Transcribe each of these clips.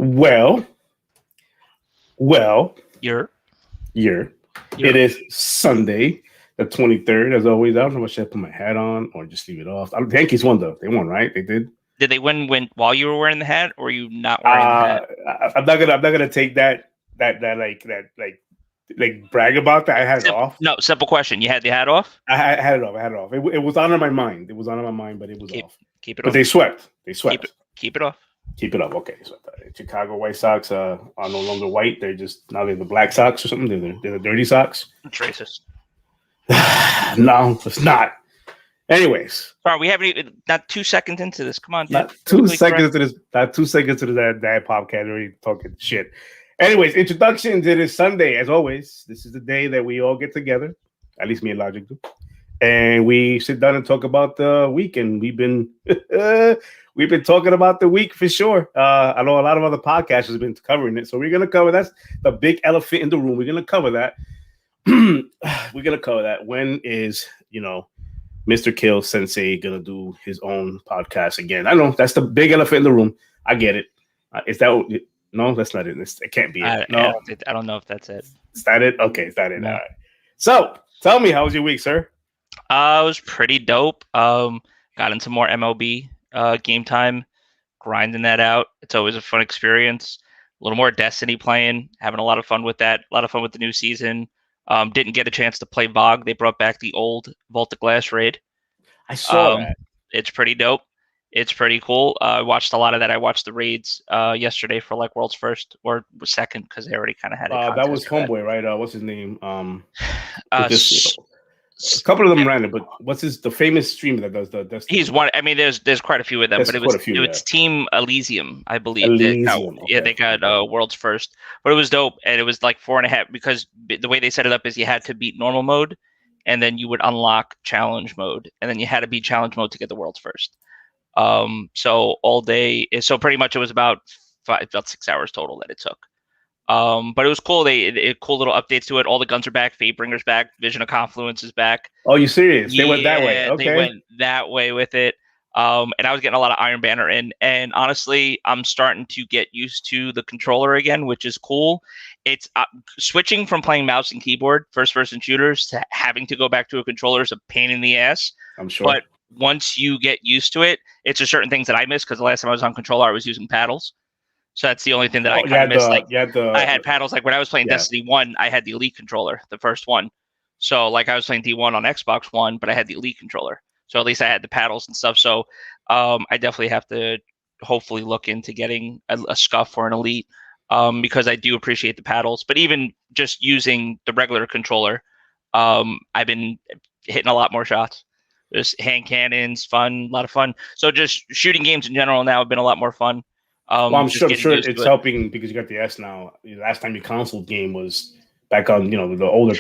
Well, well, You're year. It is Sunday, the 23rd. As always, I don't know if I should put my hat on or just leave it off. The Yankees won though. They won, right? They did. Did they win while you were wearing the hat, or you not wearing the hat? I'm not gonna take that like brag about that. I had it off. No, simple question. You had the hat off? I had it off. I had it off. It was on my mind. It was on my mind, but it was off. Keep it But off. they swept. They swept. Keep it off. Keep it up. Okay. So Chicago White Sox are no longer white. They're just now they're the Black Sox or something. They're the Dirty Sox. It's racist. No, it's not. Anyways, sorry, we haven't even not 2 seconds into this. Come on, dude. Not 2 seconds to this. Not 2 seconds to that podcast already talking shit. Anyways, introductions. It is Sunday, as always. This is the day that we all get together. At least me and Logic do, and we sit down and talk about the week. And we've been talking about the week for sure. I know a lot of other podcasts have been covering it, so we're gonna cover that's the big elephant in the room. We're gonna cover that. We're gonna cover that. When is Mr. Kill Sensei gonna do his own podcast again? I know that's the big elephant in the room. I get it. Is that no? That's not it. It can't be it. No, I don't know if that's it. Is that it? Okay, is that it? No. All right. So tell me, how was your week, sir? It was pretty dope. Got into more MLB game time, grinding that out. It's always a fun experience. A little more Destiny playing, having a lot of fun with that. A lot of fun with the new season. Didn't get a chance to play VOG. They brought back the old Vault of Glass raid. I saw that. It's pretty dope. It's pretty cool. I watched a lot of that. I watched the raids yesterday for like World's First or second because they already kind of had it. That was Homeboy, right? What's his name? A couple of them random, but what's the famous streamer that does the? He's one. I mean, there's quite a few of them, but it's Team Elysium, I believe. They got World's First, but it was dope, and it was like 4.5 because the way they set it up is you had to beat normal mode, and then you would unlock challenge mode, and then you had to beat challenge mode to get the World's First. So all day, so pretty much it was about 6 hours total that it took. But it was cool. They cool little updates to it. All the guns are back. Fatebringer's back. Vision of Confluence is back. Oh, you serious? They went that way. Okay. They went that way with it. And I was getting a lot of Iron Banner in. And honestly, I'm starting to get used to the controller again, which is cool. It's switching from playing mouse and keyboard first-person shooters to having to go back to a controller is a pain in the ass. I'm sure. But once you get used to it, it's just certain things that I miss because the last time I was on controller, I was using paddles. So that's the only thing that I kind of missed. I had paddles. Like when I was playing Destiny 1, I had the Elite controller, the first one. So like I was playing D1 on Xbox One, but I had the Elite controller. So at least I had the paddles and stuff. So I definitely have to hopefully look into getting a Scuff or an Elite because I do appreciate the paddles. But even just using the regular controller, I've been hitting a lot more shots. Just hand cannons, fun, a lot of fun. So just shooting games in general now have been a lot more fun. I'm sure it's helping because you got the S now. The last time your console game was back on, the older.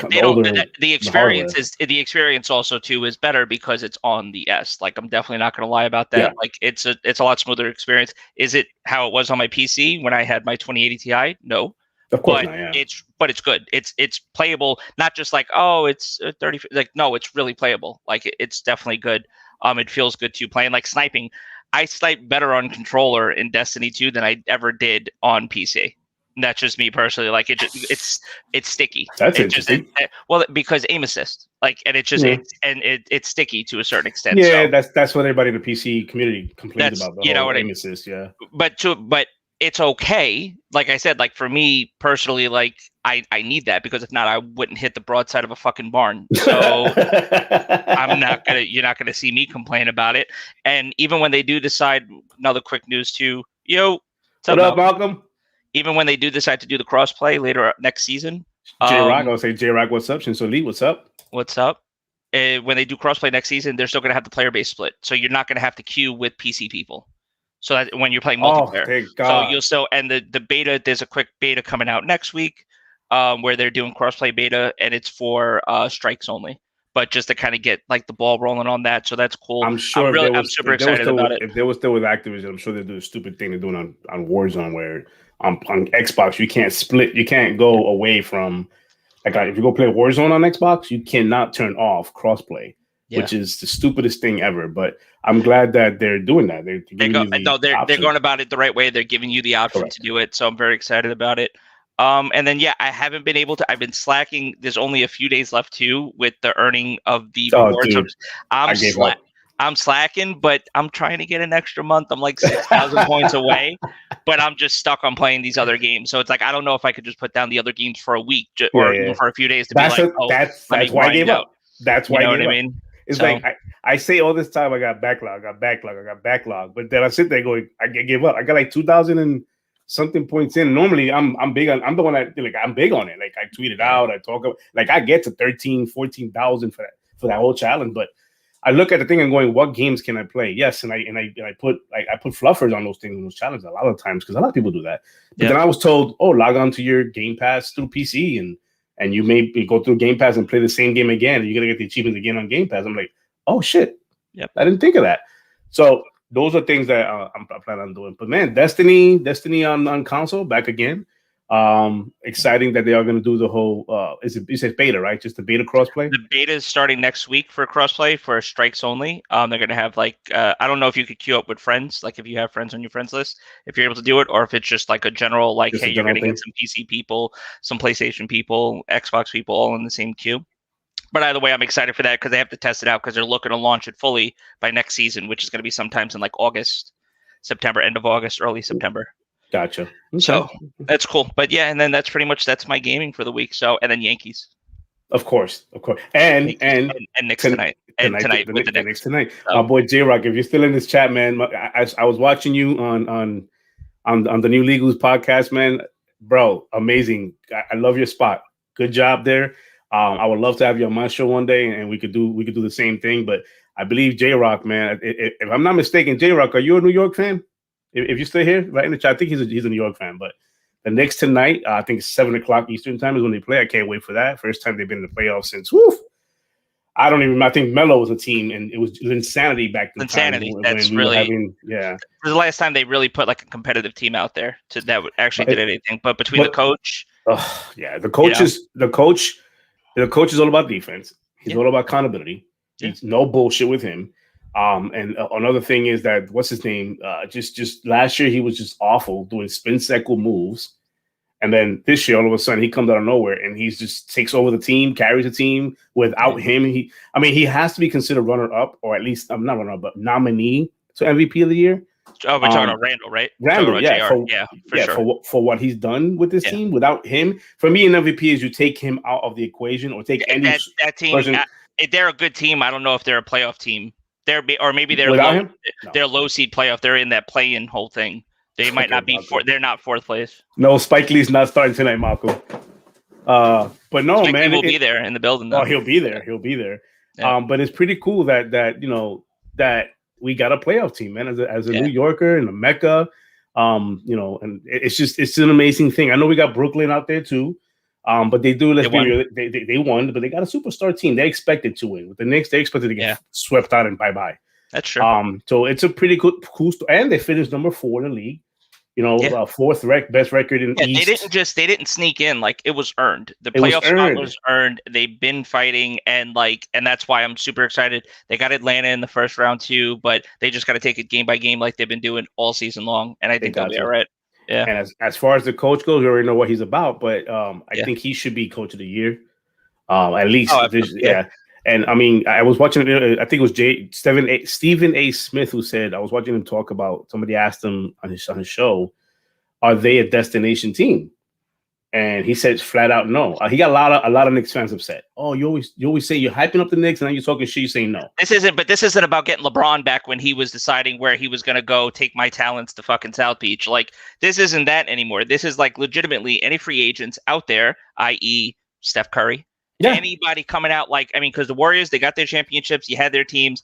The experience also too is better because it's on the S. Like I'm definitely not going to lie about that. Yeah. Like it's a lot smoother experience. Is it how it was on my PC when I had my 2080 Ti? No, of course not. Yeah. It's good. It's playable. Not just like it's 30. Like no, it's really playable. Like it's definitely good. It feels good to play and like sniping. I snipe better on controller in Destiny 2 than I ever did on PC. And that's just me personally. Like it's sticky. That's interesting. Because aim assist, and it's just it's sticky to a certain extent. Yeah, so, that's what everybody in the PC community complains about. The whole aim assist. Yeah, but it's okay. Like I said, like for me personally, like I need that because if not, I wouldn't hit the broadside of a fucking barn. So you're not gonna see me complain about it. And even when they do decide, another quick news too, what up, Malcolm? Even when they do decide to do the crossplay later next season, J-Rock, I'll say J-Rock, what's up? Shinso what's up? What's up? When they do crossplay next season, they're still gonna have the player base split, so you're not gonna have to queue with PC people. So that when you're playing multiplayer, thank God. So you'll still the beta. There's a quick beta coming out next week, where they're doing crossplay beta, and it's for strikes only. But just to kind of get like the ball rolling on that, so that's cool. I'm sure. I'm super excited about it. If they were still with Activision, I'm sure they'll do a stupid thing they're doing on Warzone, where on Xbox you can't split, you can't go away from. Like if you go play Warzone on Xbox, you cannot turn off crossplay. which is the stupidest thing ever. But I'm glad that they're doing that. They're going about it the right way. They're giving you the option to do it. So I'm very excited about it. And then, I haven't been able to. I've been slacking. There's only a few days left too with the earning of the rewards. Dude, I'm slacking, but I'm trying to get an extra month. I'm like 6,000 points away, but I'm just stuck on playing these other games. So it's like I don't know if I could just put down the other games for a week or even for a few days to that's why I gave up. That's why I mean. It's like I say all this time I got backlog, but then I sit there going, I give up. I got like 2,000 and something points in. Normally I'm big on. I'm the one that I'm big on it. Like I tweet it out, I talk about, like I get to 13,000, 14,000 for that whole challenge. But I look at the thing and going, what games can I play? Yes, and I put fluffers on those things, on those challenges a lot of times because a lot of people do that. But then I was told, log on to your Game Pass through PC and you may go through Game Pass and play the same game again. And you're gonna get the achievements again on Game Pass. I'm like, oh shit, I didn't think of that. So those are things that I'm planning on doing. But man, Destiny on console back again. Exciting that they are going to do the whole. It says beta, right? Just the beta crossplay. The beta is starting next week for crossplay for strikes only. They're going to have like I don't know if you could queue up with friends, like if you have friends on your friends list, if you're able to do it, or if it's just like a general like, hey, you're going to get some PC people, some PlayStation people, Xbox people, all in the same queue. But either way, I'm excited for that because they have to test it out because they're looking to launch it fully by next season, which is going to be sometimes in like August, September, end of August, early September. Gotcha. Okay. So that's cool. But and then that's my gaming for the week. So and then Yankees. Of course. And Knicks tonight. And tonight with the Knicks tonight. My boy J-Rock, if you're still in this chat, man, I was watching you on the New Legals podcast, man. Bro, amazing. I love your spot. Good job there. I would love to have you on my show one day, and we could do the same thing. But I believe J-Rock, man. If I'm not mistaken, J-Rock, are you a New York fan? If you're still here, right in the chat, I think he's a New York fan. But the Knicks tonight, I think it's 7:00 Eastern time is when they play. I can't wait for that. First time they've been in the playoffs since. I think Melo was a team, and it was insanity back then. Insanity. That's really for the last time they really put like a competitive team out there that actually did anything. But between the coach, the coach is all about defense. He's all about accountability. He's no bullshit with him. And another thing is that what's his name? Just last year he was just awful doing spin cycle moves, and then this year all of a sudden he comes out of nowhere and he just takes over the team, carries the team. Without him, he has to be considered runner up, or at least I'm not runner up, but nominee to MVP of the year. Oh, we're talking about Randall, right? Randall, sure. For what he's done with this team. Without him, for me, an MVP is you take him out of the equation or take any that team. If they're a good team, I don't know if they're a playoff team. Maybe they're they're low seed playoff. They're in that play-in whole thing. They might not be they're not fourth place. No, Spike Lee's not starting tonight, Malcolm. But no, Spike Lee will be there in the building. Though. Oh, he'll be there. Yeah. But it's pretty cool that that we got a playoff team, man. As a New Yorker and a Mecca, and it's an amazing thing. I know we got Brooklyn out there too. But they do. They won, but they got a superstar team. They expected to win. With the Knicks, they expected to get swept out and bye. That's true. So it's a pretty cool story. And they finished number 4 in the league. Fourth best record in East. They didn't sneak in. Like it was earned. The playoff spot was earned. They've been fighting, and that's why I'm super excited. They got Atlanta in the first round too, but they just got to take it game by game like they've been doing all season long. And I think they'll be all right. Yeah. And as far as the coach goes, we already know what he's about, but I think he should be coach of the year. At least. And I mean, I was watching, I think it was Stephen A. Smith who said, I was watching him talk about, somebody asked him on his show, are they a destination team? And he said flat out no. He got a lot of Knicks fans upset. Oh, you always say you're hyping up the Knicks and then you're talking shit, you say no. This isn't about getting LeBron back when he was deciding where he was going to go take my talents to fucking South Beach. Like, this isn't that anymore. This is like legitimately any free agents out there, i.e. Steph Curry. Yeah. Anybody coming out because the Warriors, they got their championships. You had their teams.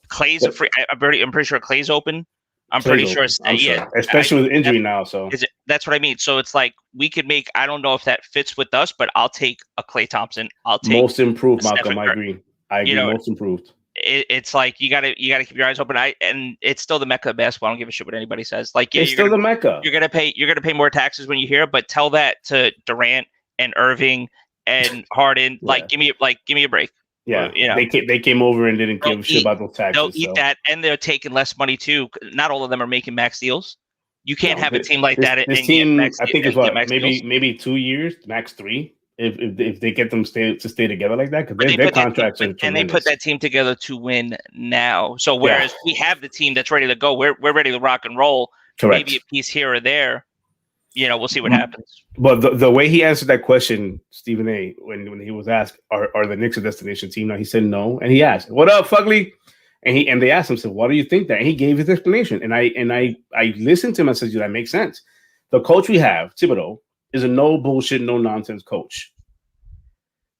Clay's a free. I'm pretty sure Clay's open. I'm pretty sure. Especially with injury now. So that's what I mean. So it's like we could make. I don't know if that fits with us, but I'll take a Klay Thompson. I'll take most improved, Malcolm. I agree. Most improved. It's like you gotta keep your eyes open. And it's still the Mecca of basketball. I don't give a shit what anybody says. Like it's still the Mecca. You're gonna pay more taxes when you hear it, but tell that to Durant and Irving and Harden. Give me a break. Yeah, they came over and didn't give a shit about those taxes. They'll eat that, and they're taking less money too. Not all of them are making max deals. You can't have a team like that. This team, I think, is what maybe 2 years, max 3. If they get them to stay together like that, because their contracts are tremendous. And they put that team together to win now. So whereas we have the team that's ready to go, we're ready to rock and roll. Correct. Maybe a piece here or there. We'll see what happens. But the way he answered that question, Stephen A., when he was asked, are the Knicks a destination team? Now he said no, and he asked, "What up, Fugly?" And they asked him, "So why do you think that?" And he gave his explanation, and I listened to him and said, "That makes sense." The coach we have, Thibodeau, is a no bullshit, no nonsense coach.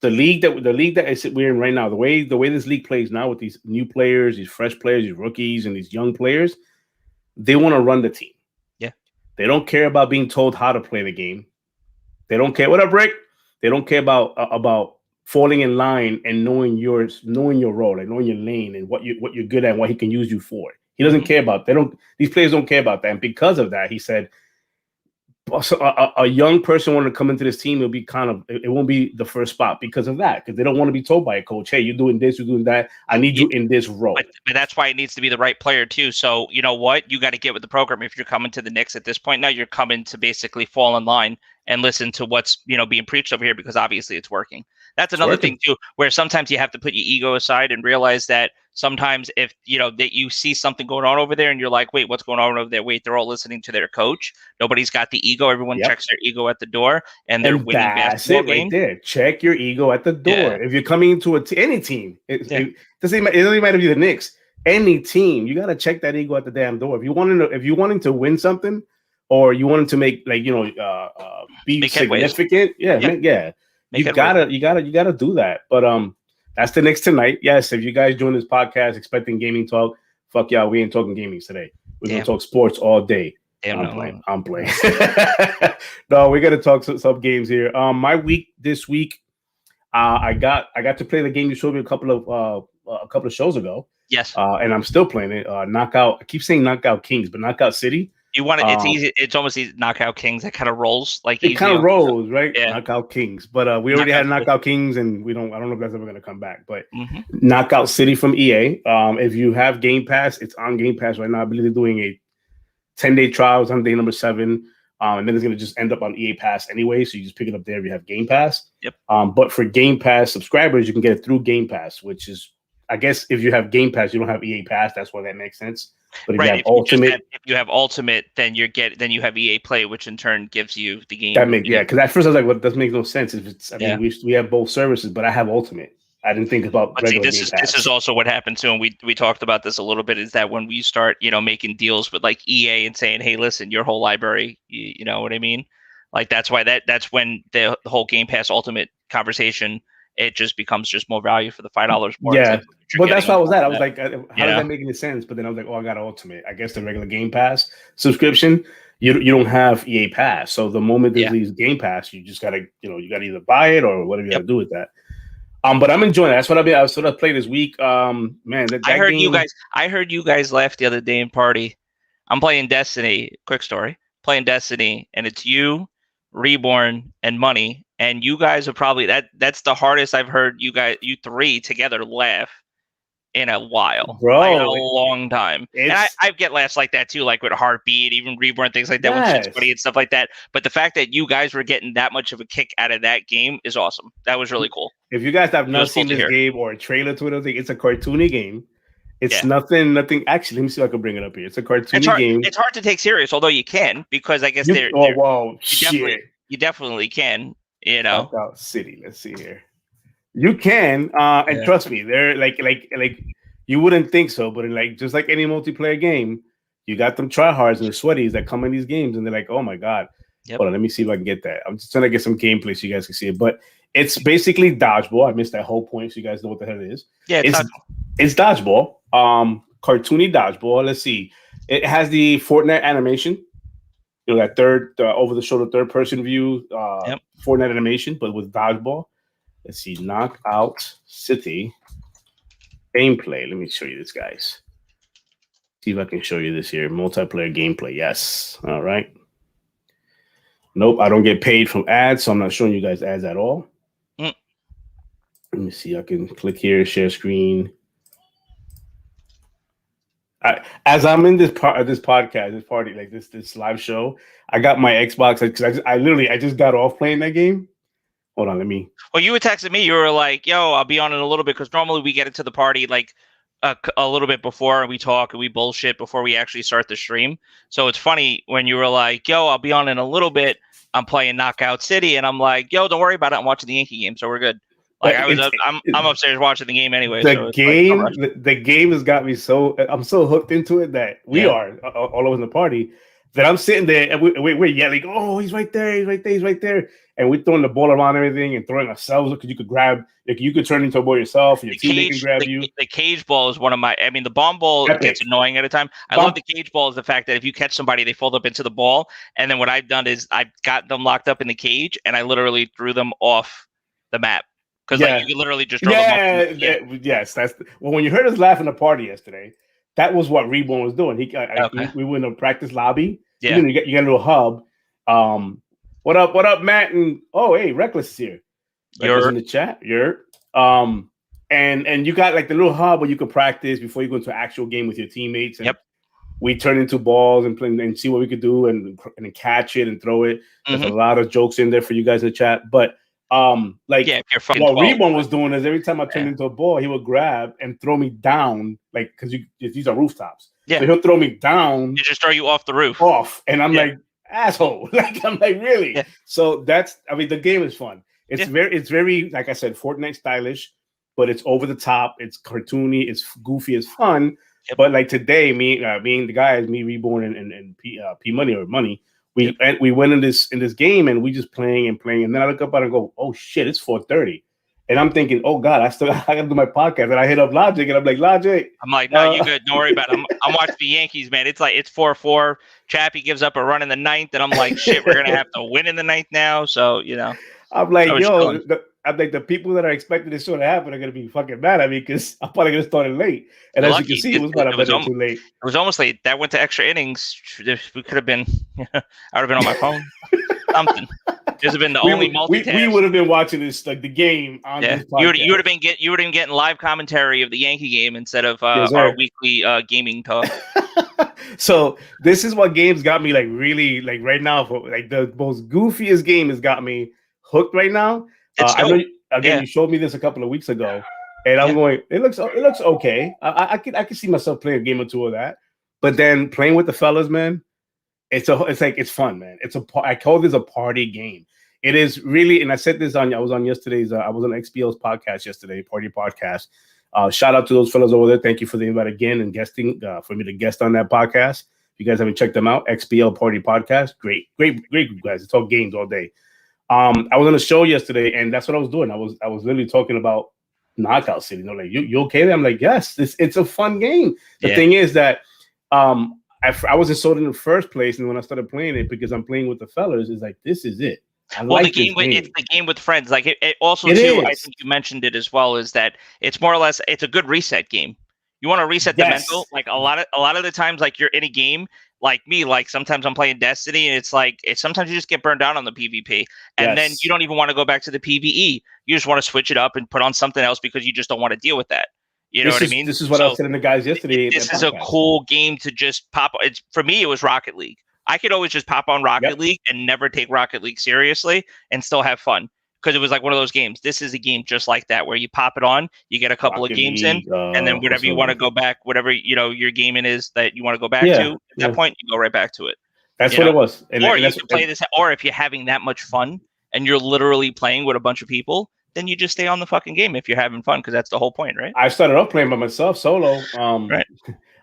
The league that we're in right now, the way this league plays now with these new players, these fresh players, these rookies, and these young players, they want to run the team. They don't care about being told how to play the game. They don't care. What up, Rick? They don't care about falling in line and knowing your role, like knowing your lane and what you're good at and what he can use you for. He doesn't care about. These players don't care about that. And because of that, he said, a young person wanting to come into this team, it won't be the first spot because of that. Because they don't want to be told by a coach, "Hey, you're doing this, you're doing that. I need you in this role." But that's why it needs to be the right player too. So you know what? You got to get with the program. If you're coming to the Knicks at this point now, you're coming to basically fall in line and listen to what's being preached over here, because obviously it's working. That's another thing too, where sometimes you have to put your ego aside and realize that sometimes if that you see something going on over there and you're like, wait, what's going on over there? Wait, they're all listening to their coach. Nobody's got the ego. Everyone checks their ego at the door, and they're winning basketball games. Right there. Check your ego at the door. Yeah. If you're coming into any team, it doesn't matter if you're the Knicks. Any team, you got to check that ego at the damn door. If you wanting to win something, or you wanted to make be significant, you gotta do that. But that's the Knicks tonight. Yes, if you guys join this podcast expecting gaming talk, fuck y'all, we ain't talking gaming today. We're gonna talk sports all day. I'm playing. No, we're gonna talk some games here. My week this week, I got to play the game you showed me a couple of shows ago. Yes, and I'm still playing it. Knockout. I keep saying Knockout Kings, but Knockout City. You want it? It's easy. It's almost easy. Knockout Kings. It kind of rolls like it kind of rolls, right? Yeah. Knockout Kings, but we already had Knockout Kings, and I don't know if that's ever going to come back. But Knockout City from EA. If you have Game Pass, it's on Game Pass right now. I believe they're doing a 10-day trial. It's on day number 7, and then it's going to just end up on EA Pass anyway. So you just pick it up there if you have Game Pass. Yep. But for Game Pass subscribers, you can get it through Game Pass, which is, I guess, if you have Game Pass, you don't have EA Pass. That's why that makes sense. But if you have Ultimate, then you have EA Play, which in turn gives you the game. Because at first I was like, "Well, it doesn't make no sense." If it's, we have both services, but I have Ultimate. I didn't think about. But see, this is also what happened too, and we talked about this a little bit. Is that when we start, making deals with like EA and saying, "Hey, listen, your whole library," you know what I mean? Like that's when the whole Game Pass Ultimate conversation, it just becomes just more value for the $5 more. Yeah, but that's what I was at. I was like, how does that make any sense? But then I was like, oh, I got Ultimate. I guess the regular Game Pass subscription, you don't have EA Pass. So the moment there's these Game Pass, you just gotta, you gotta either buy it or whatever you gotta do with that. But I'm enjoying it. That's what I sort of played this week. Man, I heard you guys laugh the other day in party. I'm playing Destiny. Quick story. Playing Destiny, and it's you, Reborn, and Money. And you guys are probably that's the hardest I've heard you three together laugh in a while, bro, like, in a long time. And I get laughs like that too, like with Heartbeat, even Reborn, things like that, with Shit's Funny and stuff like that. But the fact that you guys were getting that much of a kick out of that game is awesome. That was really cool. If you guys have not seen this game or a trailer to it, it's a cartoony game. It's nothing. Actually, let me see if I can bring it up here. It's a cartoony game. It's hard to take serious, although you can, because I guess you definitely can. Knockout City. Let's see here. You can, and trust me, they're like you wouldn't think so, but just like any multiplayer game, you got them tryhards and the sweaties that come in these games, and they're like, oh my god. Yep. Hold on, let me see if I can get that. I'm just trying to get some gameplay so you guys can see it. But it's basically dodgeball. I missed that whole point, so you guys know what the hell it is. Yeah, it's dodgeball. Cartoony dodgeball. Let's see. It has the Fortnite animation. That third over-the-shoulder third-person view, Fortnite animation, but with dodgeball. Let's see, Knockout City gameplay. Let me show you this, guys. See if I can show you this here. Multiplayer gameplay. Yes. All right. Nope, I don't get paid from ads, so I'm not showing you guys ads at all. Let me see. I can click here, share screen. As I'm in this podcast, this party, like this live show, I got my Xbox because I just got off playing that game. Hold on, let me. Well, you had texted me. You were like, "Yo, I'll be on in a little bit," because normally we get into the party like a little bit before, and we talk and we bullshit before we actually start the stream. So it's funny when you were like, "Yo, I'll be on in a little bit. I'm playing Knockout City," and I'm like, "Yo, don't worry about it. I'm watching the Yankee game, so we're good." Like I'm upstairs watching the game anyway. The game has got me I'm so hooked into it that we are all over in the party that I'm sitting there and we're yelling, "Oh, he's right there! He's right there! He's right there!" And we're throwing the ball around and everything and throwing ourselves because you could grab, like you could turn into a ball yourself and your teammate can grab you. The cage ball is one of my. I mean, the bomb ball gets annoying at a time. I love the cage ball is the fact that if you catch somebody, they fold up into the ball, and then what I've done is I've got them locked up in the cage and I literally threw them off the map. Because like you could literally just throw them off. Yes, when you heard us laugh in the party yesterday, that was what Reborn was doing. We were in a practice lobby. Yeah, you get a little hub. What up, Matt? And hey, Reckless is here. Reckless in the chat. And you got like the little hub where you could practice before you go into an actual game with your teammates. And we turn into balls and play and see what we could do and catch it and throw it. There's a lot of jokes in there for you guys in the chat, but. What Reborn was doing is every time I turned into a ball, he would grab and throw me down, like because these are rooftops. Yeah, so he'll throw me down. He just throw you off the roof. And I'm like, asshole. Like I'm like, really? Yeah. So the game is fun. It's very like I said, Fortnite stylish, but it's over the top. It's cartoony. It's goofy. It's fun. Yep. But like today, being the guys, me Reborn and P Money or Money. We went in this game and we just playing, and then I look up and go, oh shit, it's 4:30, and I'm thinking, oh god, I gotta do my podcast, and I hit up Logic and I'm like, Logic, I'm like, no, you good, don't worry about it. I'm watching the Yankees, man. It's 4-4. Chappie gives up a run in the ninth, and I'm like, shit, we're gonna have to win in the ninth now. So I'm like, I'm like, the people that are expecting this show to happen are gonna be fucking mad at me because I'm probably gonna start it late. And as you can see, it was too late. It was almost late. That went to extra innings. We could have been. I would have been on my phone. Something. This have been the only multitask. We would have been watching this like the game on this podcast. You would have been getting live commentary of the Yankee game instead of our weekly gaming talk. So this is what games got me like really like right now. For like the most goofiest game has got me hooked right now. I know you showed me this a couple of weeks ago, and I'm going. It looks okay. I can see myself playing a game or two of that, but then playing with the fellas, man, it's fun, man. I call this a party game. It is really, and I said this I was on yesterday's. I was on XPO's podcast yesterday, party podcast. Shout out to those fellas over there. Thank you for the invite again and guesting for me to guest on that podcast. If you guys haven't checked them out, XPL Party Podcast, great group, guys. It's all games all day. I was on a show yesterday, and that's what I was doing. I was literally talking about Knockout City. Like, you okay there? I'm like, yes, it's a fun game. The thing is that I wasn't sold in the first place, and when I started playing it, because I'm playing with the fellas, it's like, this is it. It's the game with friends. Like it also too, I think you mentioned it as well, is that it's more or less it's a good reset game. You want to reset the mental. Like a lot of the times, like you're in a game. Like me, like sometimes I'm playing Destiny, and it's sometimes you just get burned out on the PvP, and then you don't even want to go back to the PvE. You just want to switch it up and put on something else because you just don't want to deal with that. You know what I mean? This is what I was telling the guys yesterday. This is a cool game to just pop. For me, it was Rocket League. I could always just pop on Rocket League and never take Rocket League seriously and still have fun. Because it was like one of those games. This is a game just like that, where you pop it on, you get a couple of games in, and then whatever you want to go back, whatever your gaming is that you want to go back to, at that point, you go right back to it. That's what it was. Or you can play this, or if you're having that much fun and you're literally playing with a bunch of people, then you just stay on the fucking game if you're having fun, because that's the whole point, right? I started off playing by myself, solo. Right.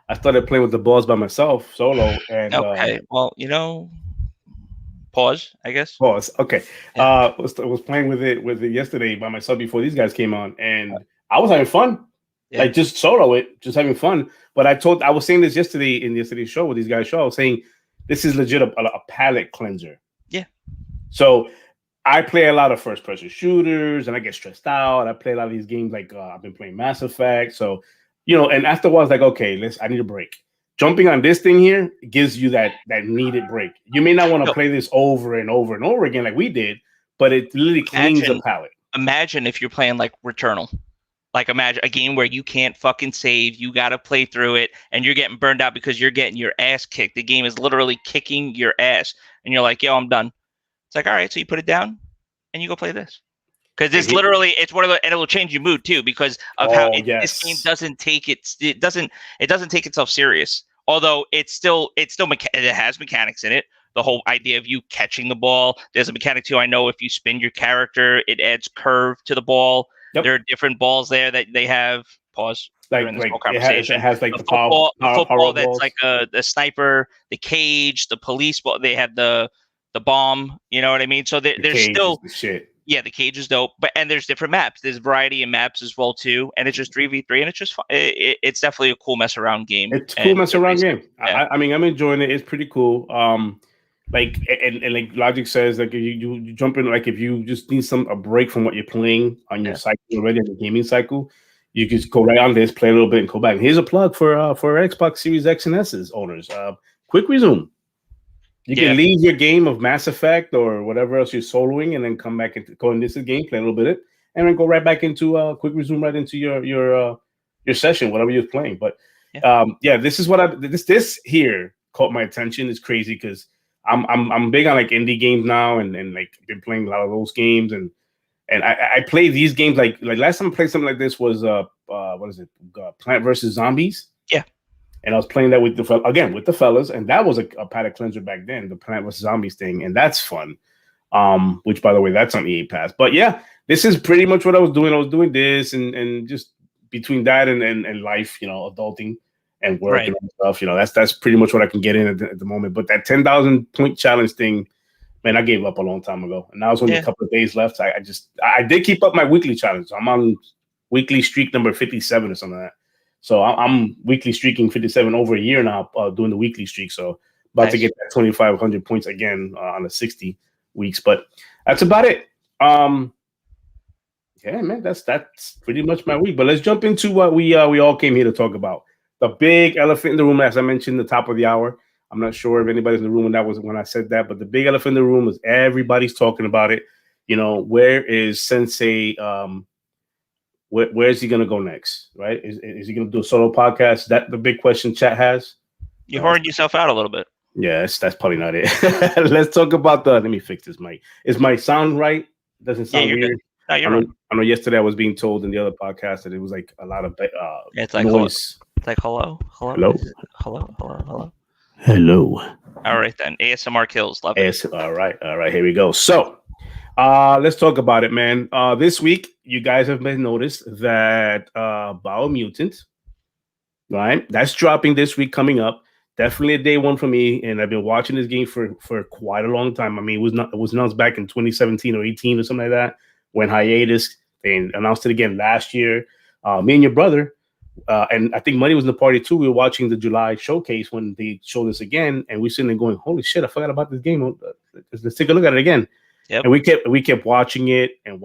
I started playing with the balls by myself, solo. And okay, well, pause, I guess. Pause. Okay. I was playing with it yesterday by myself before these guys came on, and I was having fun. Like just solo it, just having fun. But I was saying this yesterday in yesterday's show with these guys' show. I was saying this is legit a palate cleanser. Yeah. So I play a lot of first-person shooters, and I get stressed out. I play a lot of these games like I've been playing Mass Effect. So, and after a while, it's like, okay, I need a break. Jumping on this thing here gives you that needed break. You may not want to play this over and over and over again like we did, but it literally cleans the palate. imagine if you're playing like Returnal. Like imagine a game where you can't fucking save, you got to play through it, and you're getting burned out because you're getting your ass kicked. The game is literally kicking your ass, and you're like, yo, I'm done. It's like, all right, so you put it down, and you go play this. Because it's literally, it's one of the, and it will change your mood too because of how this game doesn't take it doesn't take itself serious. Although it has mechanics in it. The whole idea of you catching the ball. There's a mechanic too. I know if you spin your character, it adds curve to the ball. Yep. There are different balls there that they have. Pause. Like it has like the football that's balls. Like the sniper, the cage, the police ball. They have the bomb. You know what I mean? So there's still the shit. Yeah, the cage is dope, and there's different maps. There's variety in maps as well too, and it's just 3v3, and it's just fun. It's definitely a cool mess around game. It's a cool mess around game. Yeah. I mean, I'm enjoying it. It's pretty cool. Like and like Logic says, like you jump in, like if you just need a break from what you're playing on your cycle already, the gaming cycle, you just go right on this, play a little bit, and go back. And here's a plug for Xbox Series X and S's owners. Quick resume. You can leave your game of Mass Effect or whatever else you're soloing, and then come back and go in this game, play a little bit, and then go right back into quick resume right into your session, whatever you're playing. But this is what this here caught my attention. It's crazy because I'm big on like indie games now, and like been playing a lot of those games, and I play these games like last time I played something like this was what is it, Plant vs. Zombies. Yeah. And I was playing that with the fellas, and that was a palate cleanser back then, the Plant vs. Zombies thing, and that's fun. Which, by the way, that's on EA Pass. But yeah, this is pretty much what I was doing. I was doing this, and just between that and life, adulting and work and stuff, that's pretty much what I can get in at the moment. But that 10,000 point challenge thing, man, I gave up a long time ago, and now it's only a couple of days left. I did keep up my weekly challenge. I'm on weekly streak number 57 or something like that. So I'm weekly streaking 57 over a year now, doing the weekly streak. So about to get that 2,500 points again on the 60 weeks. But that's about it. Yeah, man, that's pretty much my week. But let's jump into what we all came here to talk about. The big elephant in the room, as I mentioned, the top of the hour. I'm not sure if anybody's in the room when that was when I said that, but the big elephant in the room is everybody's talking about it. Where is Sensei? Where is he going to go next? Right? Is he going to do a solo podcast? That the big question chat has. You whoring yourself out a little bit. Yes, that's probably not it. Let's talk about let me fix this mic. Is my sound right? Doesn't sound weird. No, you're right. I know yesterday I was being told in the other podcast that it was like a lot of it's like noise. It's like hello. Hello. All right then. ASMR kills. Love it. All right. Here we go. So let's talk about it, man. This week, you guys have been noticed that Mutant, right? That's dropping this week coming up. Definitely a day one for me, and I've been watching this game for quite a long time. I mean, it was announced back in 2017 or 18 or something like that. Went hiatus. They announced it again last year. Me and your brother, and I think Money was in the party too. We were watching the July showcase when they showed this again, and we sitting there going, "Holy shit! I forgot about this game. Let's take a look at it again." Yep. And we kept watching it, and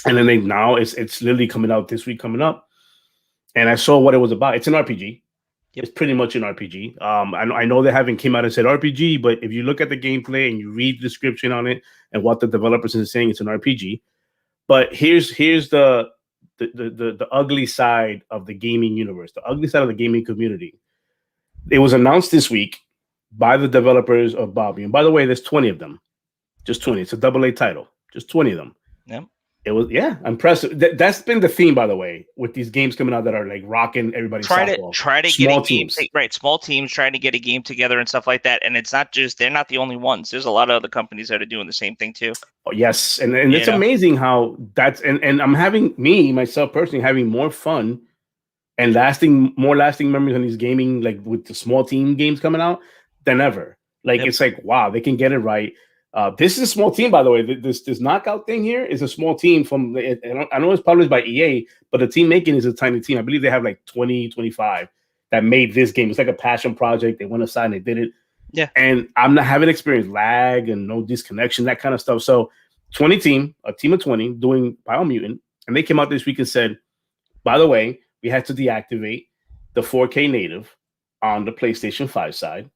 then now it's literally coming out this week coming up, and I saw what it was about. It's an RPG. Yep. It's pretty much an RPG. I know they haven't came out and said RPG, but if you look at the gameplay and you read the description on it and what the developers are saying, it's an RPG. But here's the ugly side of the gaming universe, the ugly side of the gaming community. It was announced this week by the developers of Bobby. And by the way, there's 20 of them. Just 20. It's a AA title. Just 20 of them. Yep. It was, impressive. That's been the theme, by the way, with these games coming out that are like rocking everybody's softball. Try to small get a teams. Game, right? Small teams trying to get a game together and stuff like that. And it's not just, they're not the only ones. There's a lot of other companies that are doing the same thing too. Oh, yes. And it's amazing how that's, and I'm myself personally, having more fun and more lasting memories on these gaming, like with the small team games coming out than ever. Like, It's like, wow, they can get it right. This is a small team, by the way. This knockout thing here is a small team from, I know it's published by EA, but the team making is a tiny team. I believe they have like 20, 25 that made this game. It's like a passion project. They went aside and they did it. Yeah. And I'm not having experienced lag and no disconnection, that kind of stuff. So a team of 20 doing Biomutant. And they came out this week and said, by the way, we had to deactivate the 4K native on the PlayStation 5 side.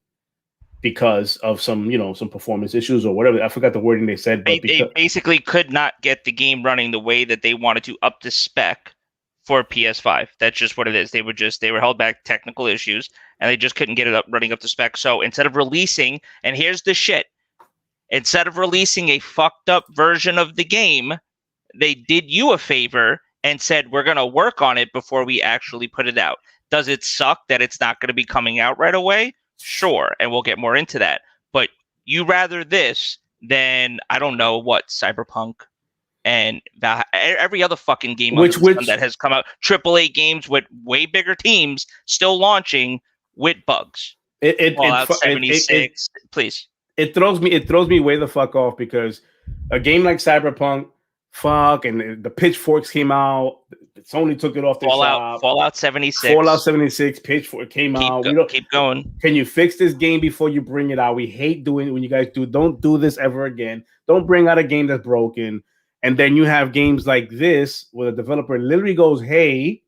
because of some performance issues or whatever. I forgot the wording they said, but they basically could not get the game running the way that they wanted to up to spec for PS5. That's just what it is. They were held back technical issues, and they just couldn't get it running up to spec. So instead of releasing, and here's the shit, instead of releasing a fucked up version of the game, they did you a favor and said, we're going to work on it before we actually put it out. Does it suck that it's not going to be coming out right away? Sure, and we'll get more into that. But you rather this than, I don't know what, Cyberpunk and every other fucking game that has come out. AAA games with way bigger teams still launching with bugs. Fallout 76, please. It throws me way the fuck off because a game like Cyberpunk, and the pitchforks came out. Sony took it off their shop. Fallout 76. Pitchfork came out. Keep going. Can you fix this game before you bring it out? We hate doing it when you guys do. Don't do this ever again. Don't bring out a game that's broken. And then you have games like this where the developer literally goes, hey,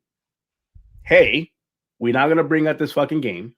we're not going to bring out this fucking game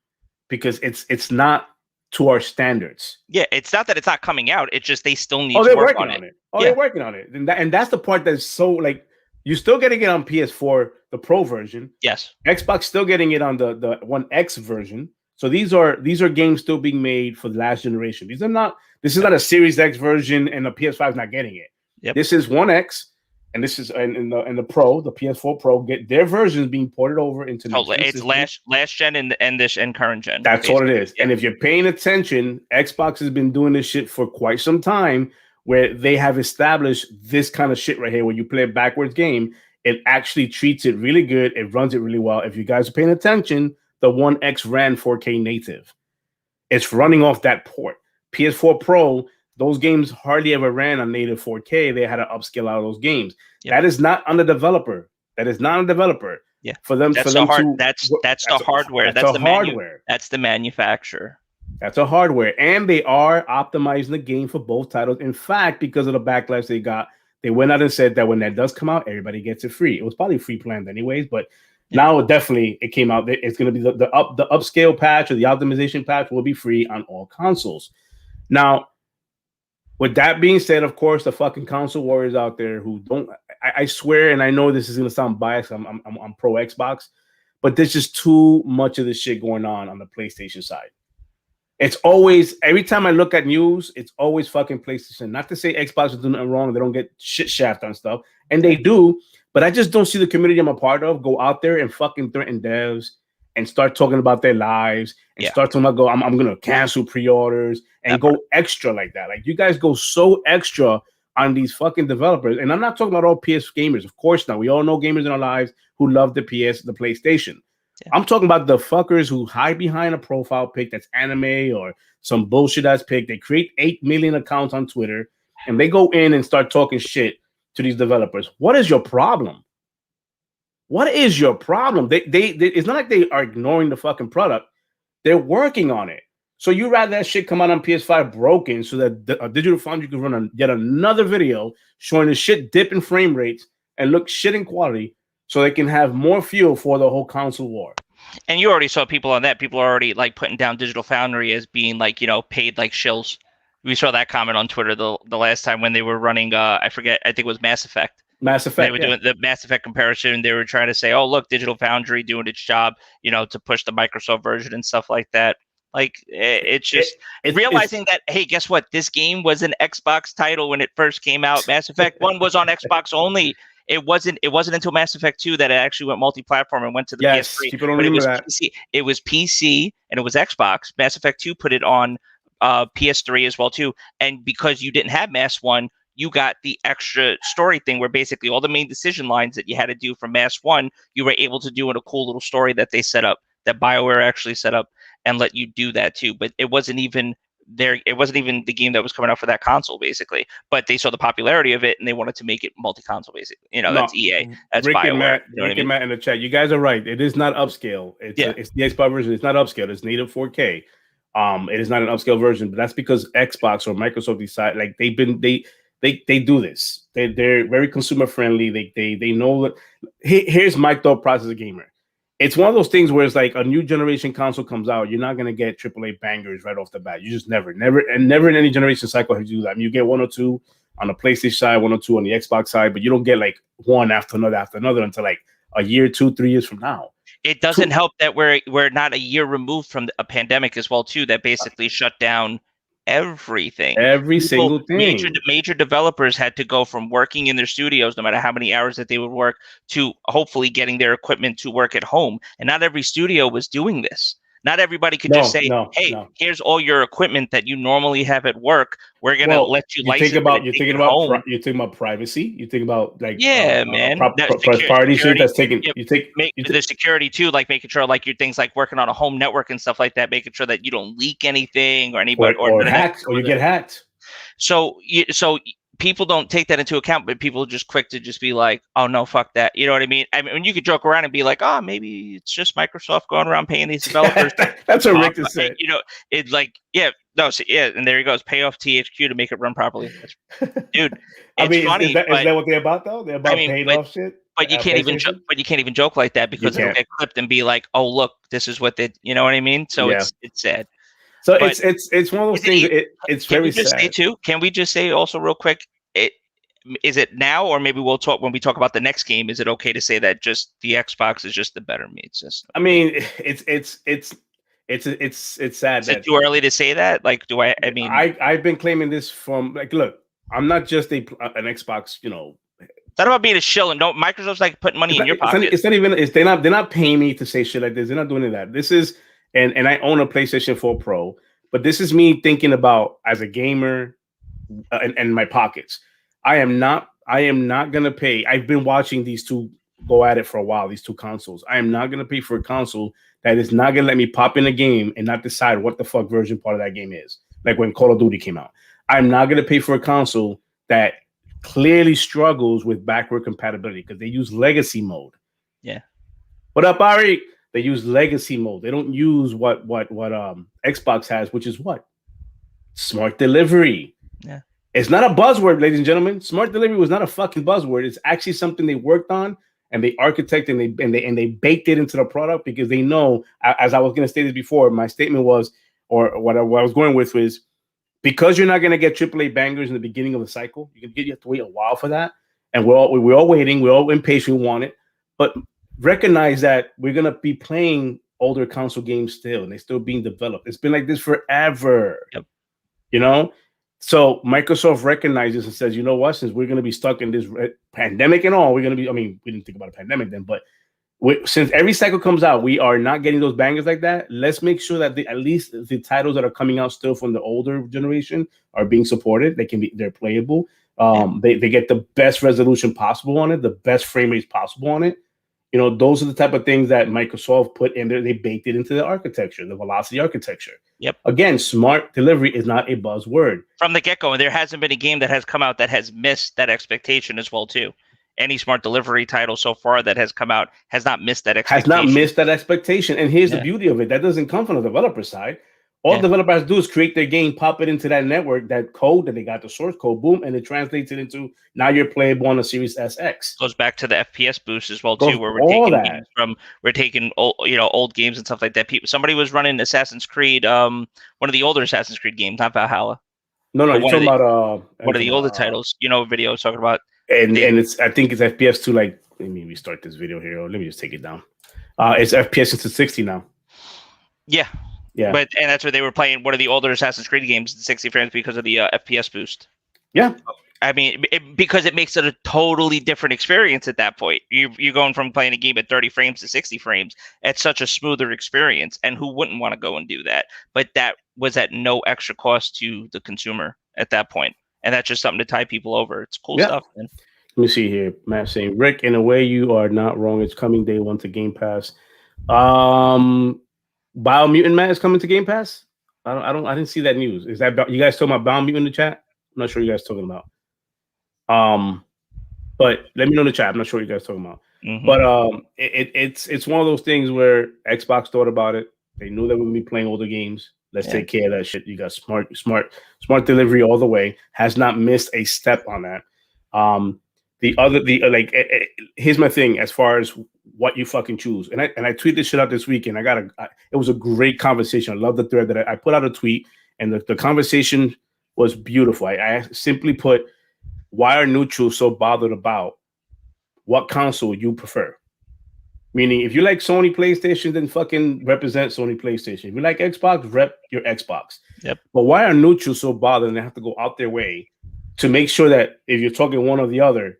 because it's not to our standards. Yeah, it's not that it's not coming out. It's just they still need to work on it. They're working on it. And that's the part that's so, like, you're still getting it on PS4, the Pro version. Yes. Xbox still getting it on the One X version. So these are games still being made for the last generation. This is not a Series X version and the PS5 is not getting it. Yep. This is One X, and this is and the Pro, the PS4 Pro, get their versions being ported over into. It's last gen and current gen. That's all it is. Yeah. And if you're paying attention, Xbox has been doing this shit for quite some time, where they have established this kind of shit right here, where you play a backwards game, it actually treats it really good. It runs it really well. If you guys are paying attention, the One X ran 4K native. It's running off that port. PS4 Pro. Those games hardly ever ran on native 4K. They had to upscale out of those games. Yep. That is not on the developer. Yeah. For them, that's the hardware. That's the hardware. That's the manufacturer. That's a hardware. And they are optimizing the game for both titles. In fact, because of the backlash they got, they went out and said that when that does come out, everybody gets it free. It was probably free planned anyways, but now it came out. It's going to be the upscale patch or the optimization patch will be free on all consoles. Now, with that being said, of course, the fucking console warriors out there who don't, I swear, and I know this is going to sound biased, I'm pro Xbox, but there's just too much of this shit going on the PlayStation side. It's always, every time I look at news, it's always fucking PlayStation. Not to say Xbox is doing nothing wrong, they don't get shit shaft on stuff, and they do, but I just don't see the community I'm a part of go out there and fucking threaten devs and start talking about their lives and start talking about I'm going to cancel pre-orders and go extra like that. Like, you guys go so extra on these fucking developers. And I'm not talking about all PS gamers. Of course not. We all know gamers in our lives who love the PlayStation. Yeah. I'm talking about the fuckers who hide behind a profile pic that's anime or some bullshit ass pic. They create 8 million accounts on Twitter and they go in and start talking shit to these developers. What is your problem? What is your problem? They it's not like they are ignoring the fucking product. They're working on it. So you rather that shit come out on PS5 broken so that a Digital Foundry could run yet another video showing the shit dip in frame rates and look shit in quality so they can have more fuel for the whole console war. And you already saw people on that. People are already like putting down Digital Foundry as being like, paid like shills. We saw that comment on Twitter the last time when they were running, I forget, I think it was Mass Effect. They were doing the Mass Effect comparison. They were trying to say, oh, look, Digital Foundry doing its job, to push the Microsoft version and stuff like that. Like, it's just realizing that, hey, guess what? This game was an Xbox title when it first came out. Mass Effect 1 was on Xbox only. It wasn't until Mass Effect 2 that it actually went multi-platform and went to the PS3. People don't remember that. It was PC and it was Xbox. Mass Effect 2 put it on PS3 as well, too. And because you didn't have Mass 1, you got the extra story thing where basically all the main decision lines that you had to do from Mass 1, you were able to do in a cool little story that they set up, that BioWare actually set up and let you do that too. But it wasn't even there. It wasn't even the game that was coming out for that console, basically. But they saw the popularity of it and they wanted to make it multi-console, basically. That's EA. That's Rick BioWare. And Matt in the chat, you guys are right. It is not upscale. It's the Xbox version. It's not upscale. It's native 4K. It is not an upscale version, but that's because Xbox or Microsoft decide, like, they do this. They're very consumer friendly. They know that. Here's my thought process as a gamer. it's one of those things where it's like a new generation console comes out, you're not gonna get AAA bangers right off the bat. You just never in any generation cycle have you do that. I mean, you get 1 or 2 on the PlayStation side, 1 or 2 on the Xbox side, but you don't get like one after another until like a year, 2, 3 years from now. It doesn't help that we're not a year removed from a pandemic as well too, that basically shut down everything. Single thing. Major developers had to go from working in their studios, no matter how many hours that they would work, to hopefully getting their equipment to work at home. And not every studio was doing this. Not everybody could just say, "Hey, here's all your equipment that you normally have at work. We're gonna let you license it." You're thinking about privacy. You think about like man, party shit that's taking. The security too, like making sure like your things like working on a home network and stuff like that, making sure that you don't leak anything or anybody or hacked or you get hacked. So people don't take that into account, but people are just quick to just be like, "Oh no, fuck that." You know what I mean? I mean, you could joke around and be like, "Oh, maybe it's just Microsoft going around paying these developers." That's what Rick just said. You know, it's like, and there he goes, pay off THQ to make it run properly. Dude, I mean, funny, is that what they're about though? They're about paying off shit. But you can't even joke like that because it'll get clipped and be like, "Oh, look, this is what they," you know what I mean? So it's sad. So but it's one of those things. It's very sad. Can we just say also real quick? Is it now, or maybe we'll talk when we talk about the next game? Is it okay to say that just the Xbox is just the better meat system? I mean, it's sad. Is it too early to say that? Like, I've been claiming this from like, look, I'm not just an Xbox. You know, it's not about being a shill, and Microsoft's like putting money in your pocket. It's not even. They're not paying me to say shit like this. They're not doing that. This is and I own a PlayStation 4 Pro, but this is me thinking about as a gamer and my pockets. I am not gonna pay. I've been watching these two go at it for a while, these two consoles. I am not gonna pay for a console that is not gonna let me pop in a game and not decide what the fuck version part of that game is. Like when Call of Duty came out. I'm not gonna pay for a console that clearly struggles with backward compatibility because they use legacy mode. Yeah. What up, Ari? They use legacy mode. They don't use what Xbox has, which is what? Smart delivery. Yeah. It's not a buzzword, ladies and gentlemen. Smart delivery was not a fucking buzzword. It's actually something they worked on and they architected and they baked it into the product because they know, as I was going to state this before, my statement was, or what I was going with was, because you're not going to get AAA bangers in the beginning of the cycle, you have to wait a while for that. And we're all waiting. We're all impatient. We want it. But recognize that we're going to be playing older console games still, and they're still being developed. It's been like this forever. Yep. You know? So Microsoft recognizes and says, you know what, since we're going to be stuck in this pandemic and all, we're going to be, I mean, we didn't think about a pandemic then, but since every cycle comes out, we are not getting those bangers like that. Let's make sure that at least the titles that are coming out still from the older generation are being supported. They're playable. They get the best resolution possible on it, the best frame rates possible on it. You know, those are the type of things that Microsoft put in there. They baked it into the architecture, the velocity architecture. Yep. Again, smart delivery is not a buzzword. From the get-go, and there hasn't been a game that has come out that has missed that expectation as well, too. Any smart delivery title so far that has come out has not missed that expectation. And here's the beauty of it. That doesn't come from the developer side. All developers do is create their game, pop it into that network, that code that they got, the source code, boom, and it translates it into now you're playable on a Series SX. Goes back to the FPS boost as well too, where we're taking old games and stuff like that. Somebody was running Assassin's Creed, one of the older Assassin's Creed games, not Valhalla. No, you're talking about one of the older titles. You know, video I was talking about. And I think it's FPS too. Like, let me restart this video here. Let me just take it down. It's FPS into 60 now. Yeah. Yeah, and that's where they were playing one of the older Assassin's Creed games in 60 frames because of the FPS boost. Yeah, I mean, because it makes it a totally different experience at that point. You're going from playing a game at 30 frames to 60 frames. It's such a smoother experience, and who wouldn't want to go and do that? But that was at no extra cost to the consumer at that point, and that's just something to tie people over. It's cool stuff, man. Let me see here. Matt saying, Rick, in a way, you are not wrong. It's coming day one to Game Pass. Biomutant Matt is coming to Game Pass. I didn't see that news. Is that you guys talking about Biomutant in the chat? I'm not sure you guys talking about. But let me know in the chat. I'm not sure what you guys talking about. Mm-hmm. But it's one of those things where Xbox thought about it. They knew that we would be playing older games. Let's take care of that shit. You got smart delivery all the way. Has not missed a step on that. Here's my thing as far as what you fucking choose. And I tweeted this shit out this weekend. It was a great conversation. I love the thread that I put out a tweet, and the conversation was beautiful. I simply put, why are neutrals so bothered about what console you prefer? Meaning, if you like Sony PlayStation, then fucking represent Sony PlayStation. If you like Xbox, rep your Xbox. Yep. But why are neutrals so bothered and they have to go out their way to make sure that if you're talking one or the other,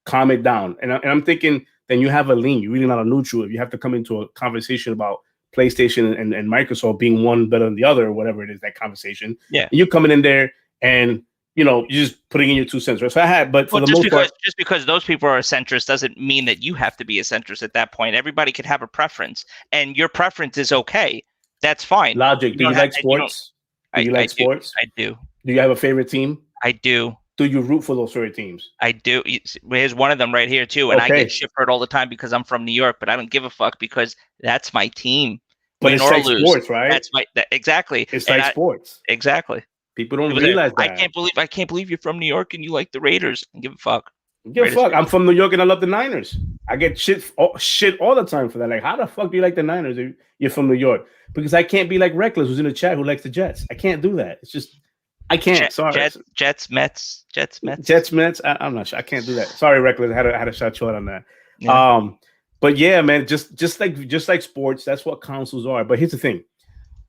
calm it down? And I'm thinking, then you have a lean. You're really not a neutral if you have to come into a conversation about PlayStation and Microsoft being one better than the other, or whatever it is, that conversation. Yeah. And you're coming in there and, you're just putting in your 2 cents. Right? So just because those people are a centrist doesn't mean that you have to be a centrist at that point. Everybody could have a preference, and your preference is okay. That's fine. Logic. Do you like sports? Do you like sports? I do. Do you have a favorite team? I do. Do you root for those favorite teams? I do. Here's one of them right here too, and I get shit for it all the time because I'm from New York, but I don't give a fuck because that's my team. But it's like sports, right? That's exactly. It's like sports. Exactly. People don't realize that. I can't believe you're from New York and you like the Raiders. And give a fuck. Give a fuck. I'm from New York and I love the Niners. I get shit all the time for that. Like, how the fuck do you like the Niners if you're from New York? Because I can't be like Reckless, who's in the chat, who likes the Jets. I can't do that. It's just I can't. Sorry. Jets, Mets. I'm not sure. I can't do that. Sorry, Reckless. I had a shot short on that. Yeah. But yeah, man, just like sports, that's what consoles are. But here's the thing.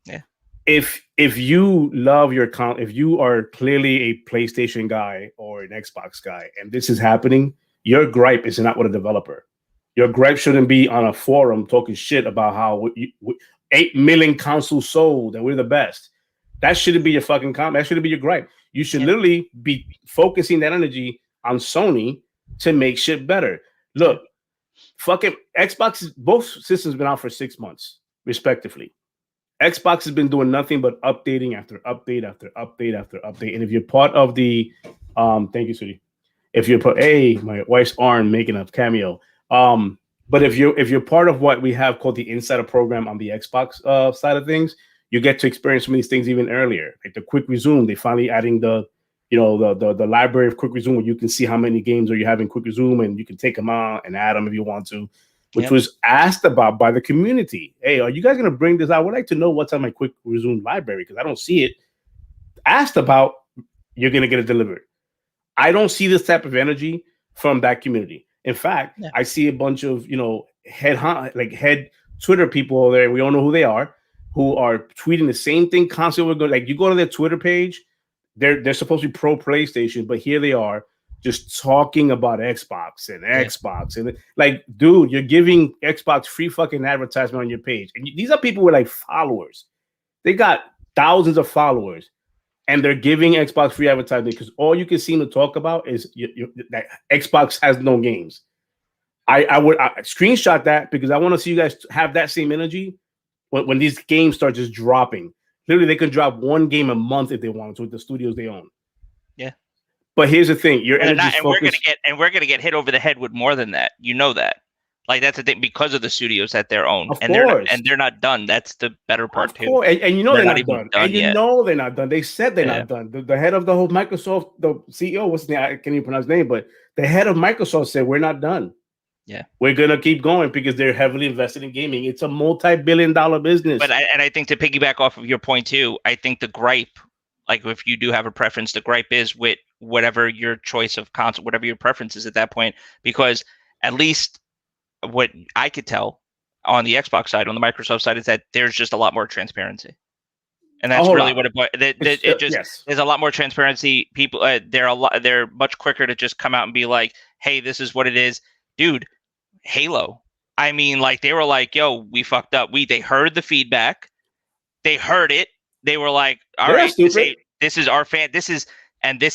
Yeah. If you love if you are clearly a PlayStation guy or an Xbox guy, and this is happening, your gripe is not with a developer. Your gripe shouldn't be on a forum talking shit about how 8 million consoles sold and we're the best. That shouldn't be your fucking comment. That shouldn't be your gripe. You should literally be focusing that energy on Sony to make shit better. Look, fucking Xbox, both systems have been out for 6 months, respectively. Xbox has been doing nothing but updating after update after update after update. And if you're part of the, thank you, sweetie. If you're my wife's arm making a cameo. But if you're part of what we have called the Insider program on the Xbox side of things, you get to experience some of these things even earlier. Like the quick resume, they finally adding the library of quick resume where you can see how many games are you having quick resume and you can take them out and add them if you want to. Which was asked about by the community. Hey, are you guys going to bring this out? I would like to know what's on my quick resume library because I don't see it. Asked about, you're going to get it delivered. I don't see this type of energy from that community. In fact, I see a bunch of, head Twitter people over there. We don't know who they are, who are tweeting the same thing constantly. Like you go to their Twitter page, they're supposed to be pro PlayStation, but here they are, just talking about Xbox and Xbox. And like, dude, you're giving Xbox free fucking advertisement on your page. And these are people with like followers. They got thousands of followers and they're giving Xbox free advertisement because all you can seem to talk about is that Xbox has no games. I would screenshot that because I want to see you guys have that same energy when these games start just dropping. Literally, they can drop one game a month if they want to with the studios they own. Yeah. But here's the thing: we're gonna get hit over the head with more than that. You know that, like that's the thing because of the studios that they're owned, they're not done. That's the better part too. And they're not done. And they're not done. They said they're not done. The head of the whole Microsoft, the CEO, what's his name? I can't even pronounce his name, but the head of Microsoft said we're not done. Yeah, we're gonna keep going because they're heavily invested in gaming. It's a multi-billion-dollar business. But I think to piggyback off of your point too, I think the gripe, like if you do have a preference, the gripe is with whatever your choice of console, whatever your preference is at that point, because at least what I could tell on the Xbox side, on the Microsoft side, is that there's just a lot more transparency, and that's really what there's a lot more transparency. People, they're much quicker to just come out and be like, "Hey, this is what it is, dude." Halo. I mean, like they were like, "Yo, we fucked up." They heard the feedback, they heard it. They were like, "All right, this is our fan. This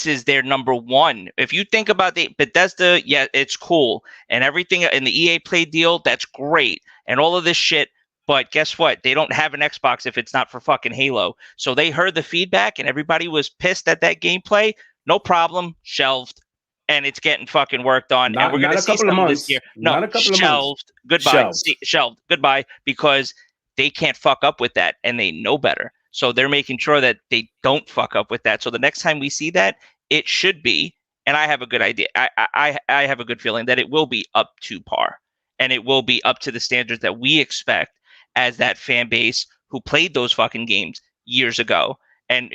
is their number one." If you think about the Bethesda, yeah, it's cool and everything in the EA Play deal, that's great and all of this shit. But guess what? They don't have an Xbox if it's not for fucking Halo. So they heard the feedback and everybody was pissed at that gameplay. No problem, shelved, and it's getting fucking worked on. And we're gonna see some this year. No, shelved. Goodbye. Shelved. Goodbye, because they can't fuck up with that and they know better. So they're making sure that they don't fuck up with that. So the next time we see that, it should be, and I have a good idea. I have a good feeling that it will be up to par, and it will be up to the standards that we expect as that fan base who played those fucking games years ago, and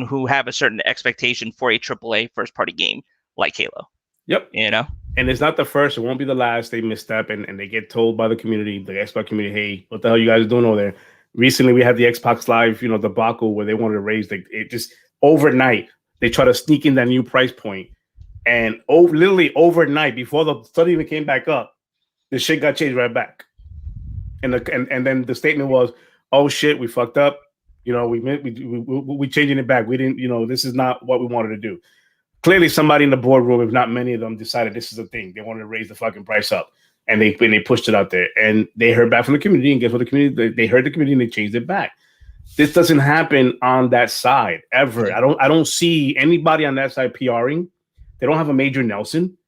who have a certain expectation for a AAA first party game like Halo. Yep. You know? And it's not the first, it won't be the last. They misstep and they get told by the community, the Xbox community, hey, what the hell you guys are doing over there? Recently we had the Xbox Live, debacle where they wanted to raise it just overnight. They try to sneak in that new price point. And literally overnight, before the study even came back up, the shit got changed right back. And then the statement was, oh shit, we fucked up. We changing it back. We didn't, this is not what we wanted to do. Clearly, somebody in the boardroom, if not many of them, decided this is the thing. They wanted to raise the fucking price up, and they pushed it out there. And they heard back from the community, and guess what? They heard the community, and they changed it back. This doesn't happen on that side ever. I don't see anybody on that side PRing. They don't have a Major Nelson.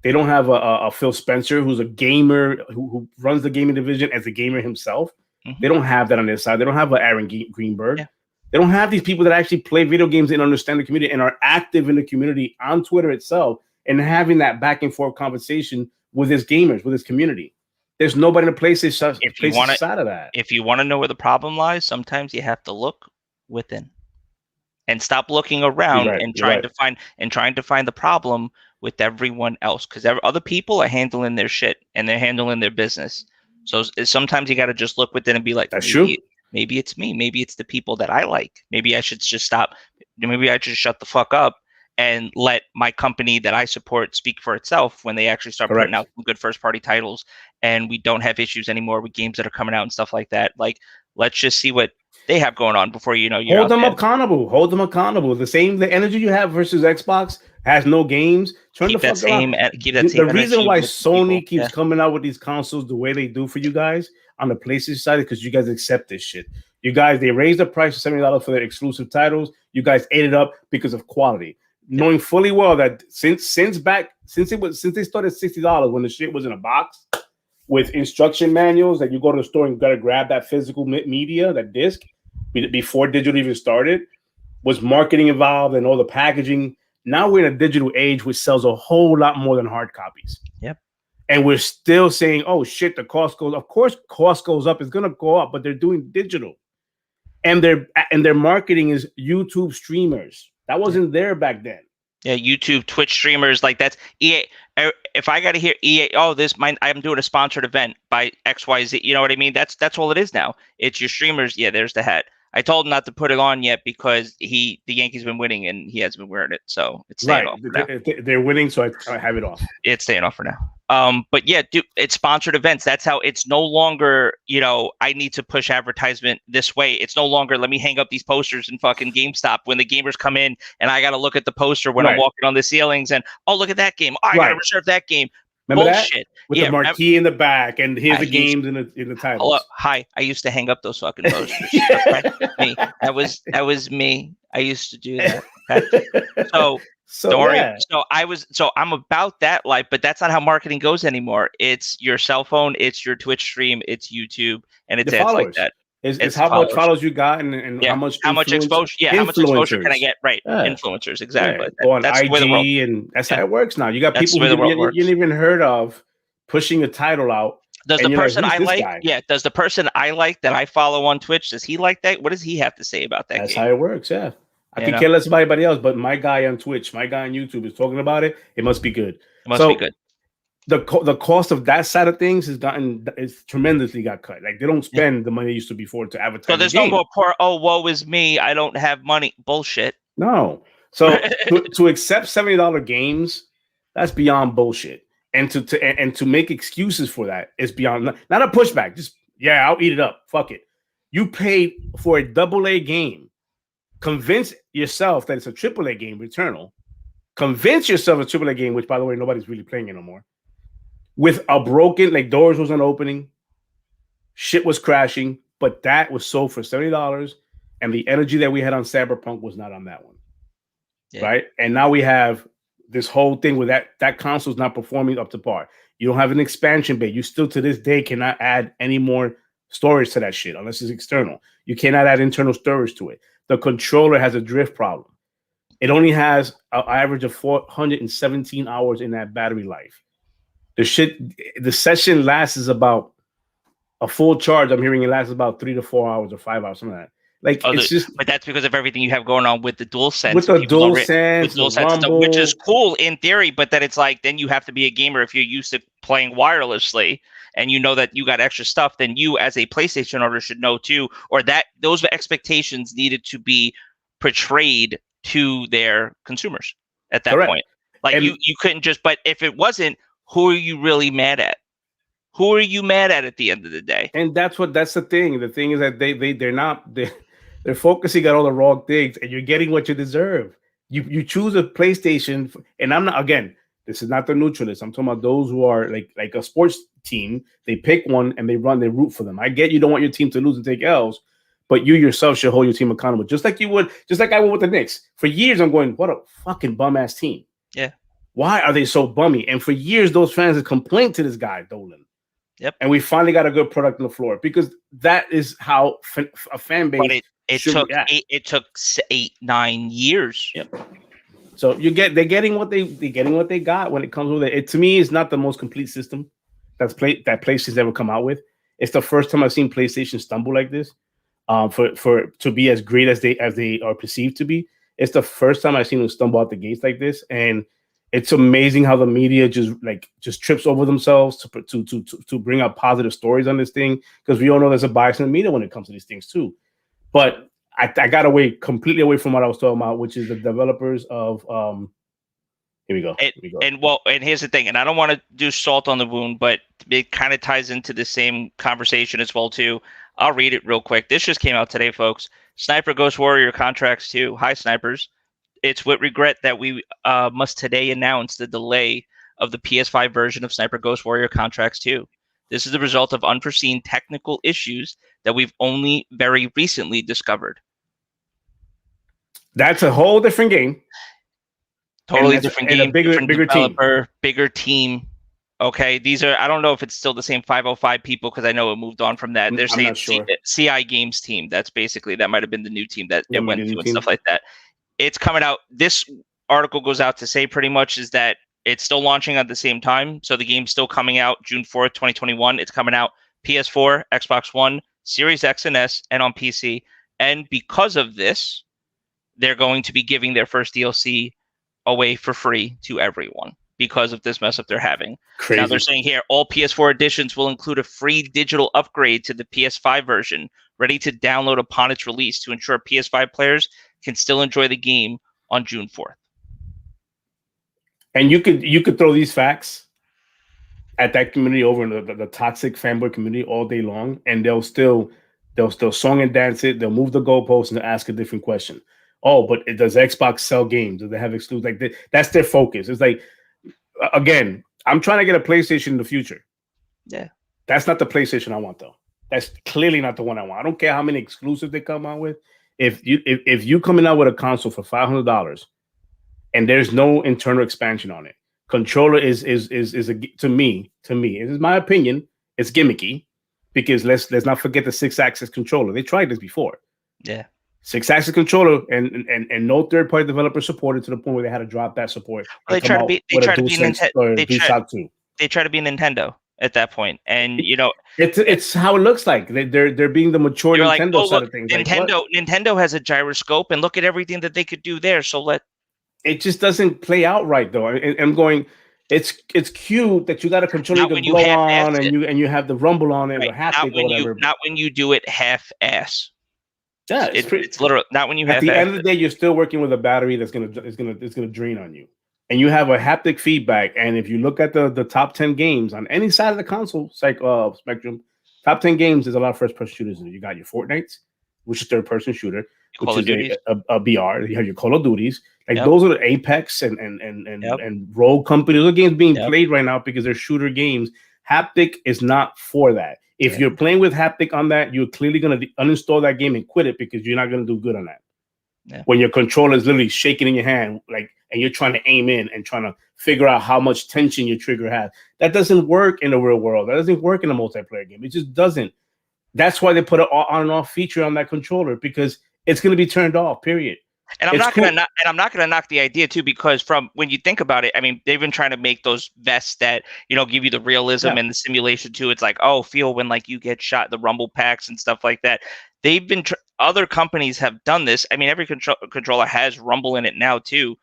They don't have a Phil Spencer, who's a gamer who runs the gaming division as a gamer himself. Mm-hmm. They don't have that on their side. They don't have an Aaron Greenberg. Yeah. They don't have these people that actually play video games and understand the community and are active in the community on Twitter itself and having that back and forth conversation with his gamers, with his community. There's nobody in the PlayStation side of that. If you want to know where the problem lies, sometimes you have to look within and stop looking around and trying to find the problem with everyone else, because other people are handling their shit and they're handling their business. So sometimes you got to just look within and be like, that's true. Maybe it's me. Maybe it's the people that I like. Maybe I should just stop. Maybe I should shut the fuck up and let my company that I support speak for itself when they actually start putting out some good first party titles, and we don't have issues anymore with games that are coming out and stuff like that. Like, let's just see what they have going on before you're hold them accountable. Hold them accountable. The energy you have versus Xbox has no games. Keep that same energy. The reason why Sony keeps coming out with these consoles the way they do for you guys on the PlayStation side is because you guys accept this shit. You guys, they raised the price to $70 for their exclusive titles. You guys ate it up because of quality, knowing fully well that since they started $60 when the shit was in a box with instruction manuals that you go to the store and gotta grab that physical media, that disc, before digital even started, was marketing involved and all the packaging. Now we're in a digital age which sells a whole lot more than hard copies. Yep. And we're still saying, oh shit, the cost goes. Of course, cost goes up. It's gonna go up, but they're doing digital, and their marketing is YouTube streamers. That wasn't there back then. Yeah, YouTube, Twitch streamers, like that's EA. If I got to hear EA, I'm doing a sponsored event by XYZ. You know what I mean? That's all it is now. It's your streamers. Yeah, there's the hat. I told him not to put it on yet because the Yankees been winning and he hasn't been wearing it, so it's staying off for now. They're winning, so I have it off. It's staying off for now. But yeah, dude, it's sponsored events. That's how it's no longer, I need to push advertisement this way. It's no longer let me hang up these posters in fucking GameStop when the gamers come in and I got to look at the poster when I'm walking on the ceilings and, oh, look at that game. Oh, I got to reserve that game. Remember bullshit. That? With the marquee in the back and here's the games in the titles. Hi, I used to hang up those fucking posters. Me. That was me. I used to do that. Okay? So don't worry. Yeah. I'm about that life, but that's not how marketing goes anymore. It's your cell phone, it's your Twitch stream, it's YouTube, and it's ads like that. It's how much followers you got and how much exposure. Yeah, how much exposure can I get? Right, influencers, exactly. Yeah. On that's IG, and that's how it works now. You got people you didn't even heard of pushing a title out. Does the person I like? Yeah. Does the person I like that I follow on Twitch? Does he like that? What does he have to say about that? That's how it works. Yeah. I can care less about anybody else, but my guy on Twitch, my guy on YouTube is talking about it. It must be good. It must be good. The cost of that side of things is tremendously got cut. Like they don't spend the money they used to before to advertise. So there's no more poor. Oh, woe is me. I don't have money. Bullshit. No. So to accept $70 games, that's beyond bullshit. And to make excuses for that is beyond not a pushback. Just I'll eat it up. Fuck it. You paid for a AA game. Convince yourself that it's a AAA game, Returnal. Convince yourself it's a AAA game, which, by the way, nobody's really playing it no more. With a broken, like doors wasn't opening, shit was crashing, but that was sold for $70, and the energy that we had on Cyberpunk was not on that one, right? And now we have this whole thing where that console's not performing up to par. You don't have an expansion bay. You still, to this day, cannot add any more storage to that shit unless it's external. You cannot add internal storage to it. The controller has a drift problem. It only has an average of 417 hours in that battery life. The session lasts about a full charge. I'm hearing it lasts about 3 to 4 hours or 5 hours, something like that. Like it's just, but that's because of everything you have going on with the DualSense. With the DualSense, the Rumble, which is cool in theory, but then it's like then you have to be a gamer if you're used to playing wirelessly, and you know that you got extra stuff. Then you, as a PlayStation owner, should know too, or that those expectations needed to be portrayed to their consumers at that point. Like you couldn't just. But if it wasn't, who are you really mad at? Who are you mad at the end of the day? And that's the thing. The thing is that they're focusing on all the wrong things, and you're getting what you deserve. You choose a PlayStation, and I'm not, again, this is not the neutralist. I'm talking about those who are like a sports team. They pick one and they root for them. I get you don't want your team to lose and take L's, but you yourself should hold your team accountable, just like I would with the Knicks. For years, I'm going, what a fucking bum ass team. Yeah. Why are they so bummy? And for years, those fans have complained to this guy, Dolan. Yep. And we finally got a good product on the floor, because that is how a fan base. But it took 8-9 years. Yep. So they're getting what they got when it comes with it. It to me is not the most complete system that PlayStation's ever come out with. It's the first time I've seen PlayStation stumble like this. For to be as great as they are perceived to be. It's the first time I've seen them stumble out the gates like this, and it's amazing how the media just trips over themselves to bring up positive stories on this thing, because we all know there's a bias in the media when it comes to these things too. But I got completely away from what I was talking about, which is the developers of here we go. And here's the thing, and I don't want to do salt on the wound, but it kind of ties into the same conversation as well too. I'll read it real quick. This just came out today, folks. Sniper Ghost Warrior Contracts 2. Hi, snipers. It's with regret that we must today announce the delay of the PS5 version of Sniper Ghost Warrior Contracts 2. This is the result of unforeseen technical issues that we've only very recently discovered. That's a whole different game. Totally different game. Bigger developer, team. Bigger team. Okay, these are, I don't know if it's still the same 505 people, because I know it moved on from that. They're saying sure. CI Games team. That might have been the new team that it went to and stuff like that. It's coming out. This article goes out to say pretty much is that it's still launching at the same time. So the game's still coming out June 4th, 2021. It's coming out PS4, Xbox One, Series X and S, and on PC. And because of this, they're going to be giving their first DLC away for free to everyone because of this mess up they're having. Crazy. Now they're saying here, all PS4 editions will include a free digital upgrade to the PS5 version, ready to download upon its release to ensure PS5 players can still enjoy the game on June 4th. And you could throw these facts at that community over in the toxic fanboy community all day long, and they'll still song and dance it. They'll move the goalposts and ask a different question. Oh, but does Xbox sell games? Do they have exclusive? Like that's their focus. It's like, again, I'm trying to get a PlayStation in the future. Yeah, that's not the PlayStation I want, though. That's clearly not the one I want. I don't care how many exclusives they come out with. If you coming out with a console for $500 and there's no internal expansion on it, controller is to me, it is my opinion, it's gimmicky, because let's not forget the 6-axis controller. They tried this before. Yeah. 6-axis controller and no third-party developer supported, to the point where they had to drop that support. Well, they try to be Nintendo at that point, and you know it's how it looks like. They're being the mature Nintendo side of things. Nintendo has a gyroscope, and look at everything that they could do there. So it just doesn't play out right, though. I'm going. It's cute that you got a controller you can blow on, and you have the rumble on it, right, or haptic or whatever. Not when you do it half-ass. Yeah, it's literally not when you have. At the end of the day, you're still working with a battery that's gonna drain on you, and you have a haptic feedback. And if you look at the top 10 games on any side of the console spectrum, top 10 games, there's a lot of first-person shooters in it. You got your Fortnites, which is third-person shooter, which is a BR. You have your Call of Duties, those are the Apex and Rogue Company. Those are games being played right now because they're shooter games. Haptic is not for that. If you're playing with haptic on that, you're clearly going to uninstall that game and quit it, because you're not going to do good on that. Yeah. When your controller is literally shaking in your hand, and you're trying to aim in and trying to figure out how much tension your trigger has. That doesn't work in the real world. That doesn't work in a multiplayer game. It just doesn't. That's why they put an on and off feature on that controller, because it's going to be turned off, period. And I'm not gonna knock the idea too, because from when you think about it, I mean, they've been trying to make those vests that give you the realism and the simulation too. It's like, oh, feel when like you get shot, the rumble packs and stuff like that. They've been other companies have done this. I mean, every controller has rumble in it now too,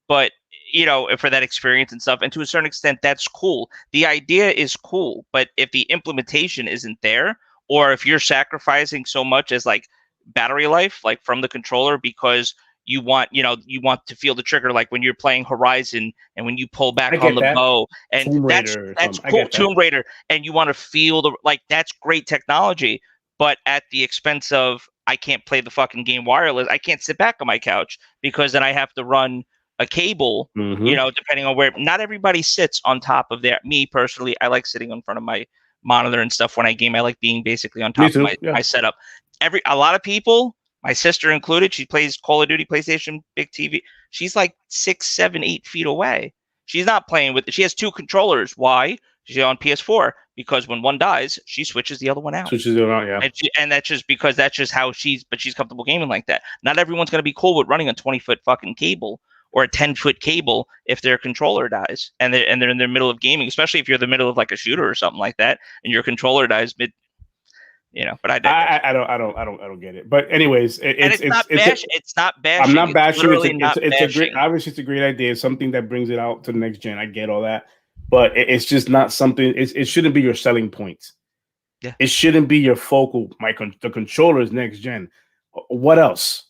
but for that experience and stuff, and to a certain extent, that's cool. The idea is cool, but if the implementation isn't there, or if you're sacrificing so much as like battery life, like from the controller, because you want to feel the trigger, like when you're playing Horizon and when you pull back on the bow, and that's cool, Tomb Raider, and you want to feel that's great technology, but at the expense of I can't play the fucking game wireless. I can't sit back on my couch because then I have to run a cable, depending on where. Not everybody sits on top of their. Me personally, I like sitting in front of my monitor and stuff when I game. I like being basically on top of my setup. A lot of people, my sister included, she plays Call of Duty, PlayStation, big TV. She's like 6, 7, 8 feet away. She's not playing with it. She has 2 controllers. Why? She's on PS4 because when one dies, she switches the other one out. And that's just how she's comfortable gaming like that. Not everyone's going to be cool with running a 20-foot fucking cable or a 10-foot cable if their controller dies and they're in the middle of gaming, especially if you're in the middle of like a shooter or something like that and your controller dies mid. But I don't get it. But anyways, it's not bashing. I'm not bashing. It's obviously it's a great idea. It's something that brings it out to the next gen. I get all that, but it's just not something. It shouldn't be your selling point. Yeah, it shouldn't be your focal. The controllers next gen. What else?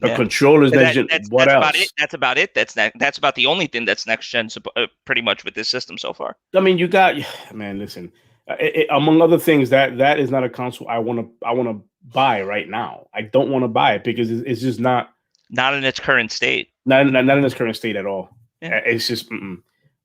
The controllers next gen. What else? That's about it. That's about the only thing that's next gen. Pretty much with this system so far. I mean, you got man. Listen. Among other things, that is not a console I want to buy right now. I don't want to buy it because it's just not in its current state. Not in its current state at all. Yeah. It's just.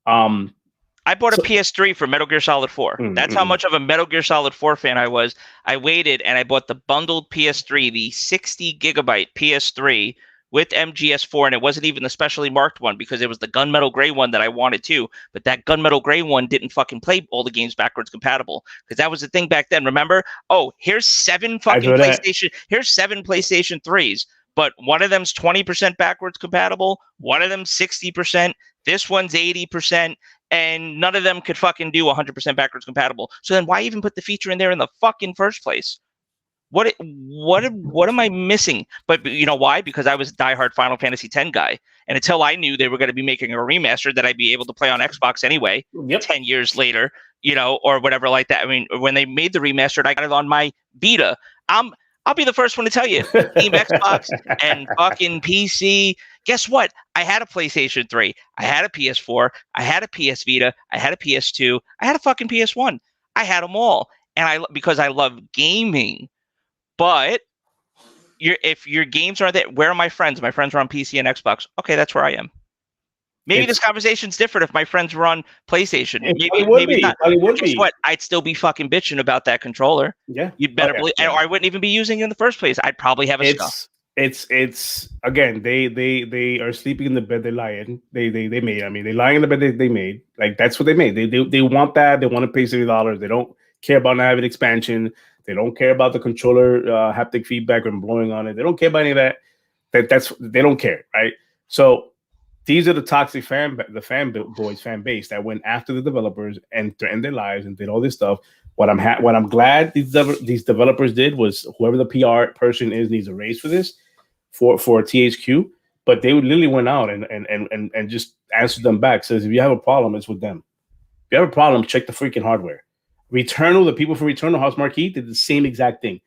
I bought a PS3 for Metal Gear Solid 4. That's how much of a Metal Gear Solid 4 fan I was. I waited and I bought the bundled PS3, the 60 gigabyte PS3 with MGS4, and it wasn't even the specially marked one because it was the gunmetal gray one that I wanted too. But that gunmetal gray one didn't fucking play all the games backwards compatible because that was the thing back then. Remember? Oh, here's 7 fucking PlayStation. Here's 7 PlayStation 3s, but one of them's 20% backwards compatible. One of them's 60%. This one's 80%, and none of them could fucking do 100% backwards compatible. So then, why even put the feature in there in the fucking first place? What am I missing? But you know why? Because I was a diehard Final Fantasy X guy, and until I knew they were going to be making a remaster that I'd be able to play on Xbox anyway, 10 years later, or whatever like that. I mean, when they made the remastered, I got it on my Vita. I'll be the first one to tell you, Team Xbox and fucking PC. Guess what? I had a PlayStation 3. I had a PS4. I had a PS Vita. I had a PS2. I had a fucking PS1. I had them all, and because I love gaming. But if your games aren't there, where are my friends? My friends are on PC and Xbox. Okay, that's where I am. Maybe this conversation's different if my friends were on PlayStation. Maybe not. Guess what? I'd still be fucking bitching about that controller. Yeah, you'd better believe, or I wouldn't even be using it in the first place. I'd probably have a scuff. It's again. They are sleeping in the bed they lie in. They made. I mean, they lying in the bed they made. Like that's what they made. They want that. They want to pay $60. They don't care about not having expansion. They don't care about the controller haptic feedback and blowing on it. They don't care about any of that. They don't care, right? So these are the toxic fan base that went after the developers and threatened their lives and did all this stuff. What I'm glad these developers did was whoever the PR person is needs a raise for this for THQ. But they literally went out and just answered them back. Says if you have a problem, it's with them. If you have a problem, check the freaking hardware. Returnal, the people from Returnal House Marquee did the same exact thing.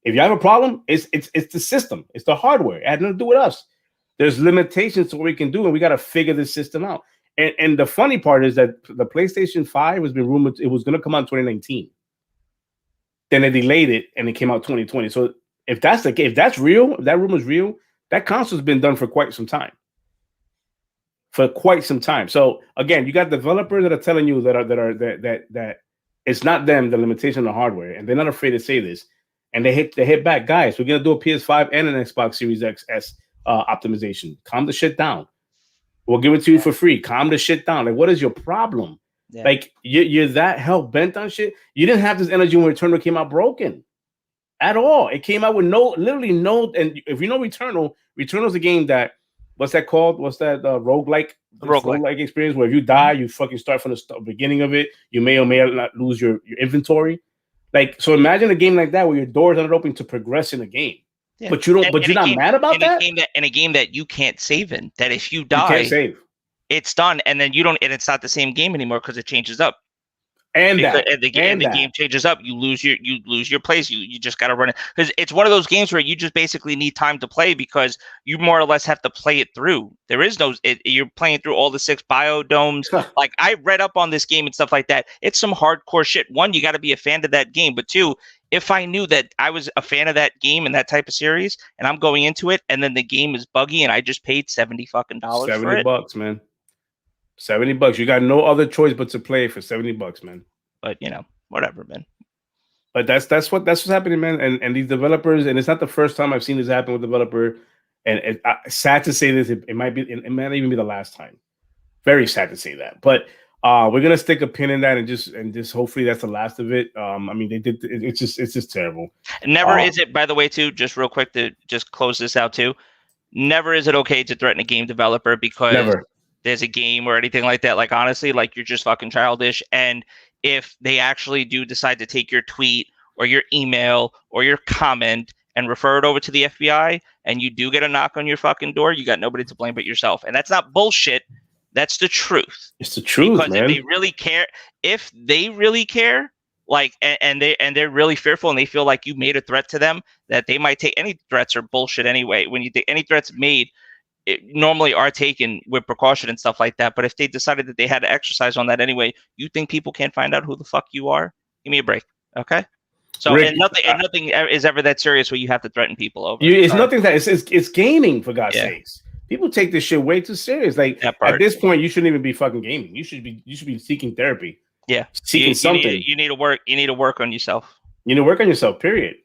If you have a problem, it's the system, it's the hardware. It had nothing to do with us. There's limitations to what we can do, and we got to figure this system out. And the funny part is that the PlayStation 5 has been rumored it was going to come out in 2019. Then they delayed it, and it came out 2020. So if that's the case, if that's real, if that rumor is real, that console's been done for quite some time. So again, you got developers that are telling you that it's not them, the limitation of the hardware, and they're not afraid to say this. And they hit back, guys. We're gonna do a PS5 and an Xbox Series XS optimization. Calm the shit down. We'll give it to you for free. Calm the shit down. Like, what is your problem? Yeah. Like, you're that hell bent on shit. You didn't have this energy when Returnal came out broken. At all. It came out with literally no. And if you know Returnal's a game that, what's that called? What's that roguelike experience where if you die, you fucking start from the beginning of it. You may or may not lose your inventory. Like, so imagine a game like that where your doors aren't open to progress in the game. Yeah. But you don't. But you're not mad about that. In a game that you can't save in, that if you die, you can't save. It's done, and then you don't, and it's not the same game anymore because it changes up. And the game changes up. You lose your place. You just got to run it because it's one of those games where you just basically need time to play because you more or less have to play it through. There is no you're playing through all the 6 biodomes. Like I read up on this game and stuff like that. It's some hardcore shit. One, you got to be a fan of that game, but two, if I knew that I was a fan of that game and that type of series, and I'm going into it, and then the game is buggy, and I just paid $70 fucking for it. $70, man. $70. You got no other choice but to play for $70, man. But whatever, man. But that's what's happening, man. And these developers, and it's not the first time I've seen this happen with developer. And sad to say this, it might not even be the last time. Very sad to say that. But we're gonna stick a pin in that and just hopefully that's the last of it. I mean, they did. It's just terrible. Never is it. By the way, too, just real quick to just close this out too. Never is it okay to threaten a game developer because there's a game or anything like that. Like honestly, like you're just fucking childish. And if they actually do decide to take your tweet or your email or your comment and refer it over to the FBI, and you do get a knock on your fucking door, you got nobody to blame but yourself. And that's not bullshit. That's the truth. It's the truth, because man. If they really care, like, and they're really fearful and they feel like you made a threat to them, that they might take. Any threats are bullshit anyway. When you take any threats made, normally are taken with precaution and stuff like that. But if they decided that they had to exercise on that anyway, you think people can't find out who the fuck you are? Give me a break, okay? So Rick, nothing is ever that serious where you have to threaten people over. Nothing that it's gaming, for God's sakes. People take this shit way too serious. Like at this point, you shouldn't even be fucking gaming. You should be seeking therapy. Yeah, seeking something. You need to work. You need to work on yourself. You need to work on yourself. Period.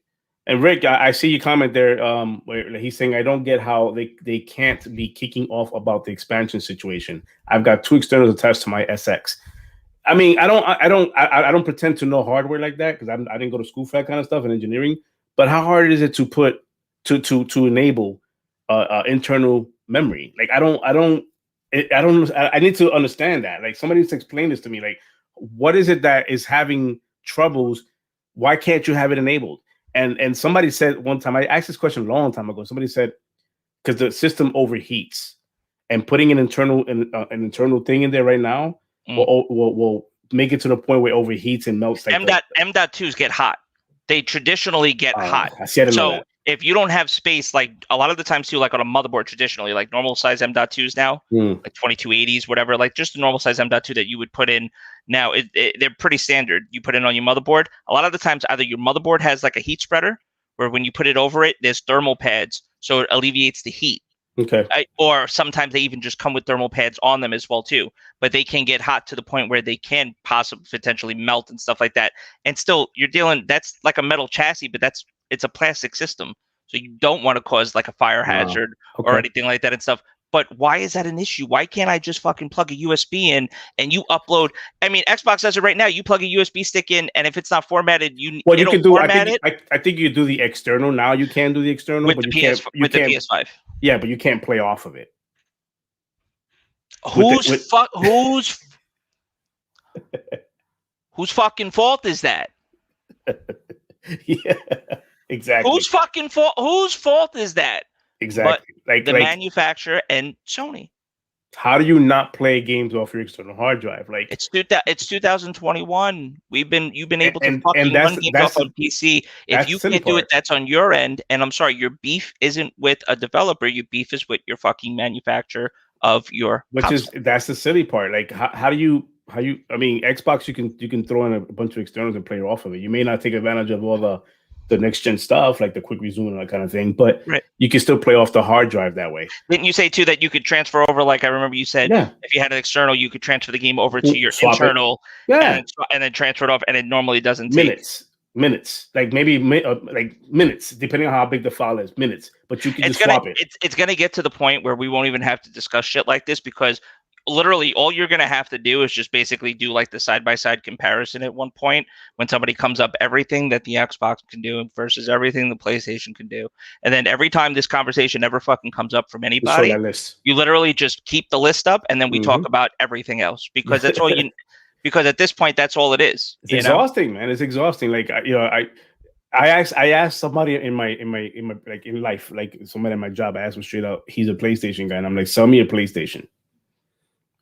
And Rick, I see your comment there. Where he's saying, I don't get how they can't be kicking off about the expansion situation. I've got 2 externals attached to my SX. I mean, I don't pretend to know hardware like that because I didn't go to school for that kind of stuff in engineering. But how hard is it to put to enable internal memory? Like I need to understand that. Like somebody needs to explain this to me. Like, what is it that is having troubles? Why can't you have it enabled? And somebody said one time, I asked this question a long time ago. Somebody said, because the system overheats, and putting an internal thing in there right now will make it to the point where it overheats and melts. Like M.2s get hot. They traditionally get hot. So if you don't have space, like a lot of the times too, like on a motherboard traditionally, like normal size M.2s now, like 2280s, whatever, like just the normal size M.2 that you would put in now, they're pretty standard. You put in on your motherboard. A lot of the times, either your motherboard has like a heat spreader, where when you put it over it, there's thermal pads, so it alleviates the heat. Okay. Or sometimes they even just come with thermal pads on them as well too. But they can get hot to the point where they can potentially melt and stuff like that. And still, that's like a metal chassis, but it's a plastic system. So you don't want to cause like a fire hazard or anything like that and stuff. But why is that an issue? Why can't I just fucking plug a USB in and you upload? I mean, Xbox does it right now. You plug a USB stick in, and if it's not formatted, you can do. I think you do the external now. You can do the external with the PS5. Yeah, but you can't play off of it. Whose fucking fault is that? Yeah, exactly. Whose fucking fault? Whose fault is that? Exactly. But the manufacturer and Sony. How do you not play games off your external hard drive? Like it's 2021. You've been able to fucking run games off on PC. If you can't do it, that's on your end. And I'm sorry, your beef isn't with a developer. Your beef is with your fucking manufacturer of your console. That's the silly part. Like how do you I mean, Xbox you can throw in a bunch of externals and play off of it. You may not take advantage of all the next gen stuff like the quick resume and that kind of thing, but you can still play off the hard drive that way. Didn't you say too that you could transfer over? Like I remember you said, if you had an external, you could transfer the game over to your internal, and then transfer it off, and it normally doesn't take minutes, like maybe like minutes, depending on how big the file is, minutes. But you can just swap it. It's gonna get to the point where we won't even have to discuss shit like this because literally all you're going to have to do is just basically do like the side-by-side comparison at one point when somebody comes up, everything that the Xbox can do versus everything the PlayStation can do. And then every time this conversation ever fucking comes up from anybody, you literally just keep the list up and then we talk about everything else, because that's all you, because at this point, that's all it is. It's exhausting, man. It's exhausting. Like, I asked somebody in my like in life, like somebody at my job, I asked him straight up, he's a PlayStation guy. And I'm like, sell me a PlayStation.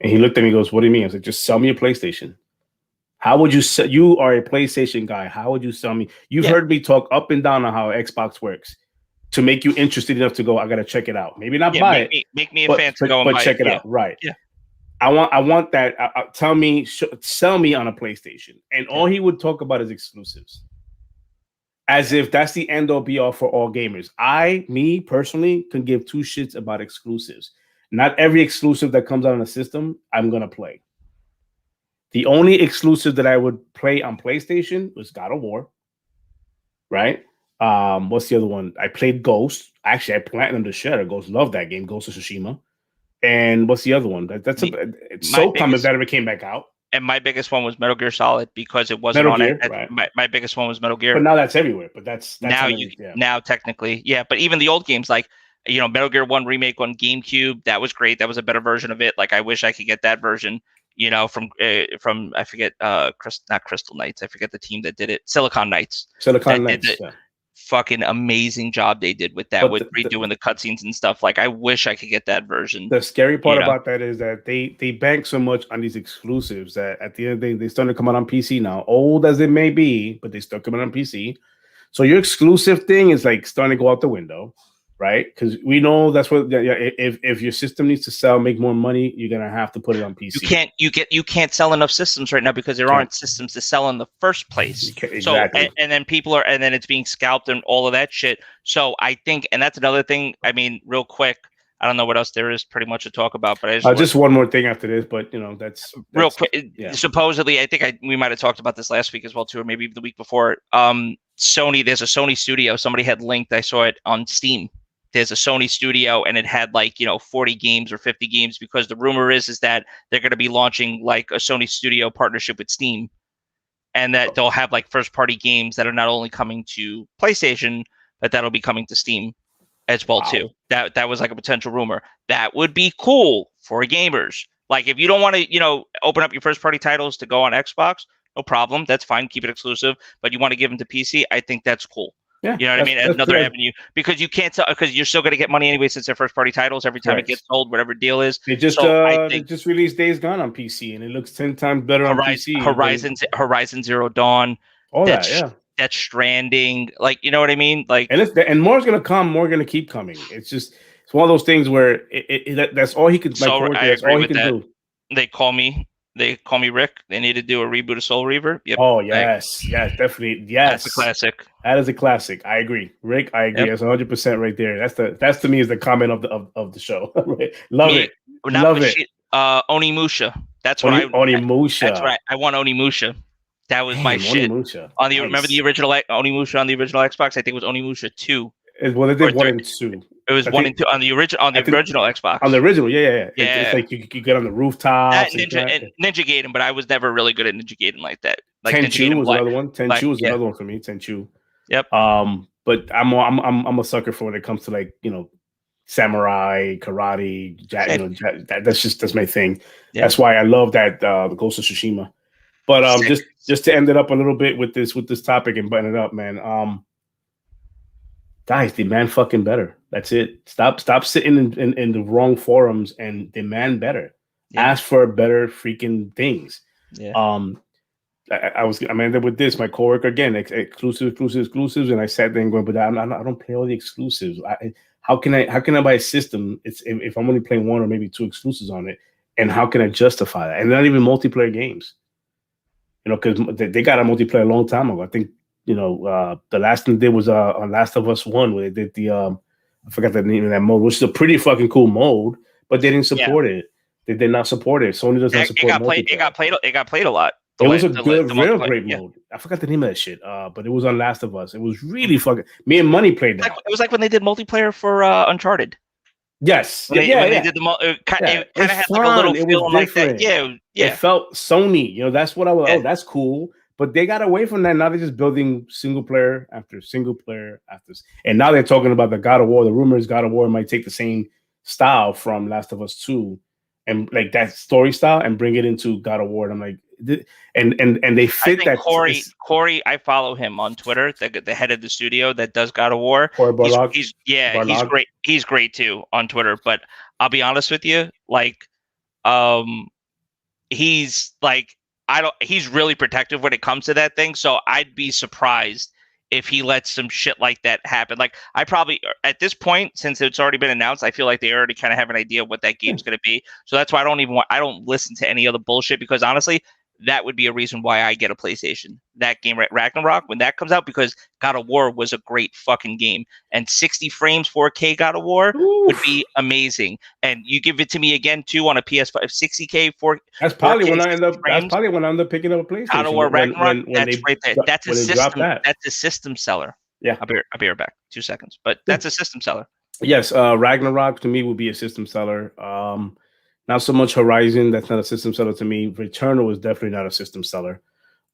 And he looked at me and goes, what do you mean? I was like, just sell me a PlayStation. How would you sell? You are a PlayStation guy. How would you sell me? You've heard me talk up and down on how Xbox works to make you interested enough to go, I got to check it out. Maybe not buy it. Make me a fan to go and buy it. But check it out. Right. Yeah. I want that. Tell me, sell me on a PlayStation. And all he would talk about is exclusives. As if that's the end all be all for all gamers. Me personally, can give two shits about exclusives. Not every exclusive that comes out on the system, I'm going to play. The only exclusive that I would play on PlayStation was God of War. Right? What's the other one? I played Ghost. Actually, I platinumed the shit out of Ghost. Love that game, Ghost of Tsushima. And what's the other one? It's so common that it came back out. And my biggest one was Metal Gear Solid, because it wasn't on it. Right. My biggest one was Metal Gear. But now that's everywhere. But that's now technically, yeah. But even the old games, like Metal Gear 1 remake on GameCube, that was great. That was a better version of it. Like, I wish I could get that version. From I forget not Crystal Knights. I forget the team that did it. Silicon Knights. Fucking amazing job they did with that, but with redoing the cutscenes and stuff. Like, I wish I could get that version. The scary part about that is that they bank so much on these exclusives that at the end of the day, they starting to come out on PC now. Old as it may be, but they still come out on PC. So your exclusive thing is like starting to go out the window, right? Because we know that's what if your system needs to make more money, you're gonna have to put it on PC. You can't sell enough systems right now because there aren't systems to sell in the first place. Exactly. So and then and then it's being scalped and all of that shit. So I think, and that's another thing. I mean, real quick, I don't know what else there is pretty much to talk about, but I just one more thing after this, but that's real quick. Yeah. Supposedly, I think we might have talked about this last week as well too, or maybe the week before. Sony, there's a Sony studio. Somebody had linked. I saw it on Steam. There's a Sony studio, and it had 40 games or 50 games, because the rumor is that they're going to be launching like a Sony studio partnership with Steam, and that they'll have like first party games that are not only coming to PlayStation, but that'll be coming to Steam as well too. That was like a potential rumor. That would be cool for gamers. Like, if you don't want to, open up your first party titles to go on Xbox, no problem. That's fine. Keep it exclusive. But you want to give them to PC, I think that's cool. Yeah, you know what I mean? Another avenue, because you can't sell, because you're still going to get money anyway since they're first party titles. Every time it gets sold, whatever deal is. They just released Days Gone on PC, and it looks 10 times better on PC. Horizon Zero Dawn. That's Stranding. Like, you know what I mean? Like, and more's going to come. More going to keep coming. It's one of those things where that's all he can. That's all he can do. They call me Rick. They need to do a reboot of Soul Reaver. Yep. Oh, yes. Yes, definitely. Yes. That's a classic. That is a classic. I agree. Rick, I agree. That's 100% right there. That's to me is the comment of the show. Love it. Onimusha. That's what Onimusha. That's right. I want Onimusha. That was my shit. Onimusha. Remember the original Onimusha on the original Xbox? I think it was Onimusha 2. Well, they did 1 and 2. It was 1 and 2 on the original Xbox. On the original, yeah. It's like you get on the rooftop. Ninja Gaiden, but I was never really good at Ninja Gaiden like that. Like Tenchu was another one. Tenchu was another one for me. Tenchu. Yep. But I'm a sucker for when it comes to samurai, karate, that's my thing. Yeah. That's why I love that the Ghost of Tsushima. But just to end it up a little bit with this topic and button it up, man. Guys, demand fucking better. That's it. Stop sitting in the wrong forums and demand better. Yeah. Ask for better freaking things. Yeah. I'm ended with this. My coworker again, exclusives, and I sat there and going, but I don't play all the exclusives. How can I buy a system? If I'm only playing 1 or maybe 2 exclusives on it, and how can I justify that? And not even multiplayer games. Because they got a multiplayer a long time ago. I think. The last thing they did was on Last of Us 1, where they did the I forgot the name of that mode, which is a pretty fucking cool mode, but they didn't support it. They did not support it. Sony doesn't support it. It got played a lot. It was a real great mode. I forgot the name of that shit. But it was on Last of Us. It was really fucking. Me and Money played that. It was like when they did multiplayer for Uncharted. Yes. When they did it kind of had like a little feeling like that. Yeah. It felt Sony. That's what I was. Oh, that's cool. But they got away from that. Now they're just building single player after single player after, and now they're talking about the God of War. The rumors God of War might take the same style from Last of Us 2 and like that story style and bring it into God of War. And I'm like, and they fit that. Corey, I follow him on Twitter, the head of the studio that does God of War. He's great. He's great too on Twitter. But I'll be honest with you, like, he's like, he's really protective when it comes to that thing. So I'd be surprised if he lets some shit like that happen. Like, I probably, at this point, since it's already been announced, I feel like they already kind of have an idea of what that game's going to be. So that's why I don't listen to any other bullshit, because honestly, that would be a reason why I get a PlayStation. That game, Ragnarok, when that comes out, because God of War was a great fucking game, and 60 frames 4K God of War would be amazing. And you give it to me again too on a PS5, 60K 4K. That's probably when I end up. That's probably when I end up picking up a PlayStation. God of War Ragnarok. That's right there. That's a system. That's a system seller. Yeah, I'll be right back. 2 seconds. But that's a system seller. Yes, Ragnarok to me would be a system seller. Not so much Horizon. That's not a system seller to me. Returnal is definitely not a system seller,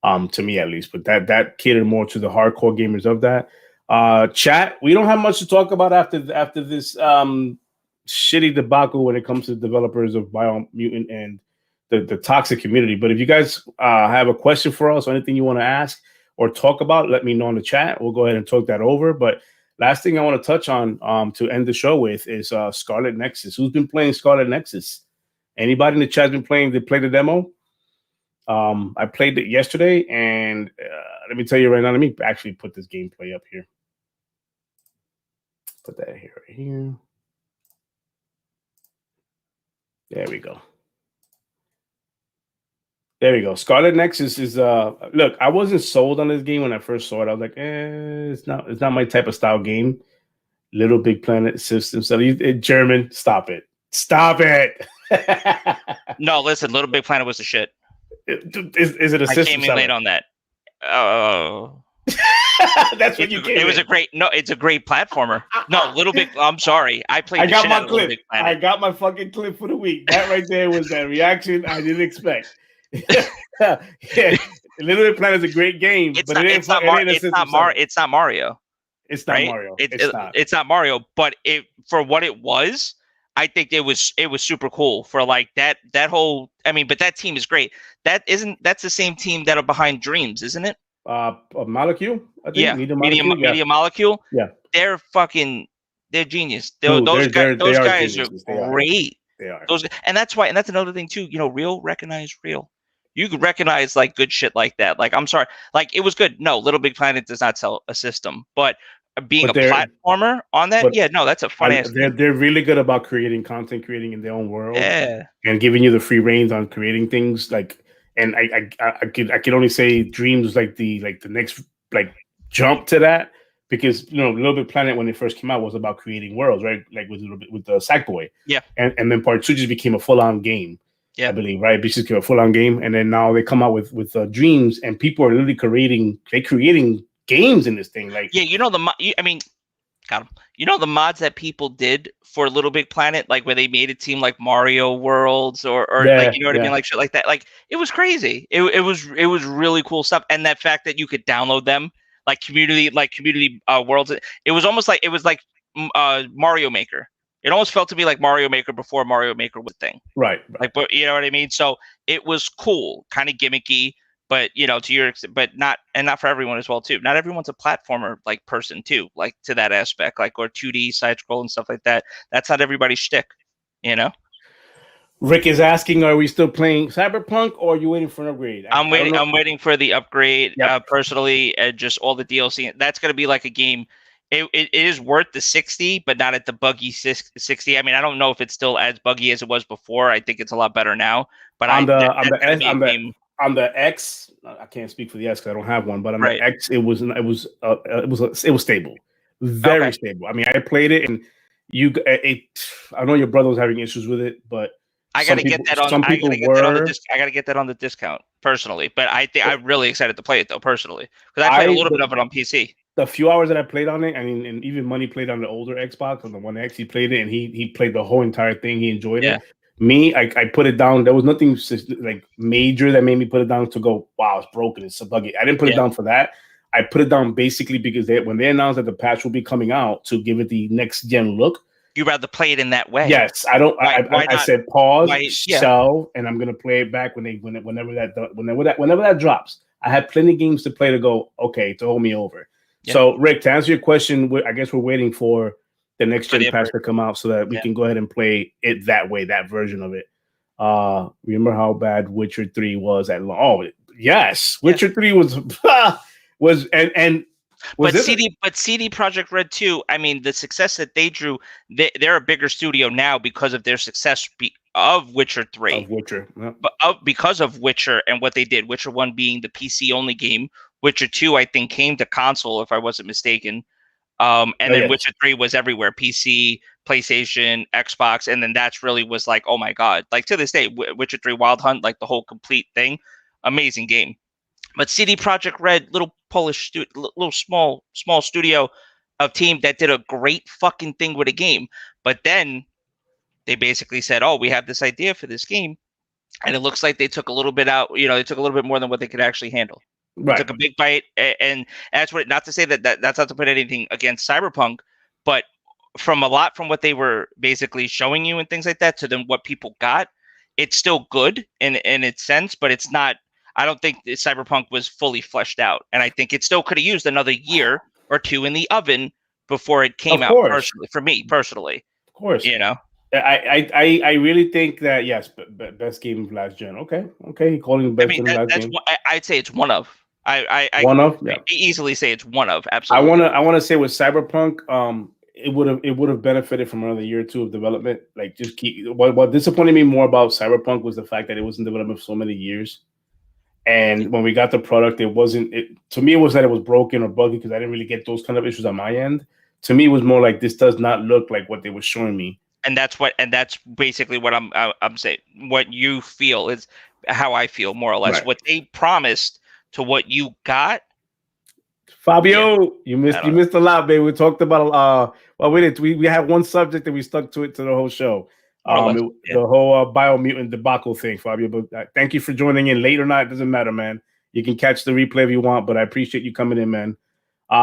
to me at least. But that catered more to the hardcore gamers of that. Chat, we don't have much to talk about after this shitty debacle when it comes to developers of Biomutant and the toxic community. But if you guys have a question for us or anything you want to ask or talk about, let me know in the chat. We'll go ahead and talk that over. But last thing I want to touch on to end the show with is Scarlet Nexus. Who's been playing Scarlet Nexus? Anybody in the chat been playing? They played the demo. I played it yesterday, and let me tell you right now. Let me actually put this gameplay up here. Put that here, right here. There we go. There we go. Scarlet Nexus is look, I wasn't sold on this game when I first saw it. I was like, it's not my type of style game. Little Big Planet system. So German, stop it. Stop it. No, listen, Little Big Planet was the shit. Is it a system? I came in late on that. Oh. That's what you came in. It's a great platformer. No, Little Big. I'm sorry. I got my clip. I got my fucking clip for the week. That right there was that reaction I didn't expect. Yeah, Little Big Planet is a great game, it's not Mario. It's not Mario. It's not Mario, but for what it was, I think it was super cool for like that whole. I mean, but that team is great. That's the same team that are behind Dreams, isn't it? Molecule. I think. Yeah, Media Molecule. Yeah, they're genius. Those guys are great. They are. And that's another thing too. Real recognize real. You could recognize like good shit like that. Like, I'm sorry, like it was good. No, Little Big Planet does not sell a system, but being a platformer on that, that's a fun ass. They're really good about creating in their own world, and giving you the free reins on creating things. Like, and I could only say Dreams was like the next like jump to that, because Little Big Planet when it first came out was about creating worlds, right? Like with the Sackboy, and then part 2 just became a full on game. Yeah, I believe, right? It became a full on game, and then now they come out with Dreams, and people are literally creating games in this thing. Like, the mods that people did for Little Big Planet, like where they made it seem like Mario Worlds or like, you know what I mean, like shit like that. Like, it was crazy. It was really cool stuff, and that fact that you could download them like community worlds. It was almost like Mario Maker. It almost felt to me like Mario Maker before Mario Maker was a thing. Right. Like, but you know what I mean? So it was cool, kind of gimmicky, but not for everyone as well too. Not everyone's a platformer like person too, like to that aspect, like, or 2D side scroll and stuff like that. That's not everybody's shtick, Rick is asking, are we still playing Cyberpunk, or are you waiting for an upgrade? I'm waiting for the upgrade, personally, and just all the DLC. That's going to be like a game. It is worth the 60, but not at the buggy 60. I mean, I don't know if it's still as buggy as it was before. I think it's a lot better now. But on the X, I can't speak for the S because I don't have one. But on the X, it was stable, very stable. I mean, I played it, and I know your brother was having issues with it, but I got to get that on. I got to get that on the discount personally. But I'm really excited to play it though personally, because I played a little bit of it on PC. the few hours that I played on it, I mean, and even Money played on the older Xbox on the One X. He played it, and he played the whole entire thing. He enjoyed it. Me, I put it down. There was nothing like major that made me put it down to go, wow, it's broken, it's so buggy. I didn't put it down for that. I put it down basically because when they announced that the patch will be coming out to give it the next gen look. You rather play it in that way? Yes, I don't. I said pause, shelve, and I'm gonna play it back whenever that drops. I had plenty of games to play to go. Okay, to hold me over. Yeah. So, Rick, to answer your question, I guess we're waiting for the next gen patch to come out so that we can go ahead and play it that way, that version of it. Remember how bad Witcher 3 was at long? Oh, yes, Witcher 3 was and. But CD Projekt Red 2, I mean, the success that they drew, they're a bigger studio now because of their success of Witcher 3. Of Witcher. Yeah. But because of Witcher and what they did, Witcher 1 being the PC-only game, Witcher 2, I think, came to console, if I wasn't mistaken. Then Witcher 3 was everywhere, PC, PlayStation, Xbox, and then that's really was like, oh my God. Like, to this day, Witcher 3 Wild Hunt, like the whole complete thing, amazing game. But CD Projekt Red, little Polish, little small studio of team that did a great fucking thing with a game. But then they basically said, "Oh, we have this idea for this game," and it looks like they took a little bit out. You know, they took a little bit more than what they could actually handle. Right. They took a big bite, and that's what. Not to say that's not to put anything against Cyberpunk, but from what they were basically showing you and things like that to then what people got, it's still good in its sense, but it's not. I don't think Cyberpunk was fully fleshed out, and I think it still could have used another year or two in the oven before it came out. Personally, for me personally, of course, you know, I really think that yes, best game of last gen. Okay, calling the best game of last gen. I'd say it's one of. I easily say it's one of. Absolutely. I want to say with Cyberpunk, it would have benefited from another year or two of development. Like just what disappointed me more about Cyberpunk was the fact that it was in development for so many years. And when we got the product, to me, it was that it was broken or buggy because I didn't really get those kind of issues on my end. To me, it was more like this does not look like what they were showing me. And that's basically what I'm saying. What you feel is how I feel, more or less. Right. What they promised to what you got. Fabio, you missed a lot, baby. We talked about we had one subject and we stuck to it to the whole show. The whole Biomutant debacle thing, Fabio. But thank you for joining in, late or not, it doesn't matter, man. You can catch the replay if you want, but I appreciate you coming in, man.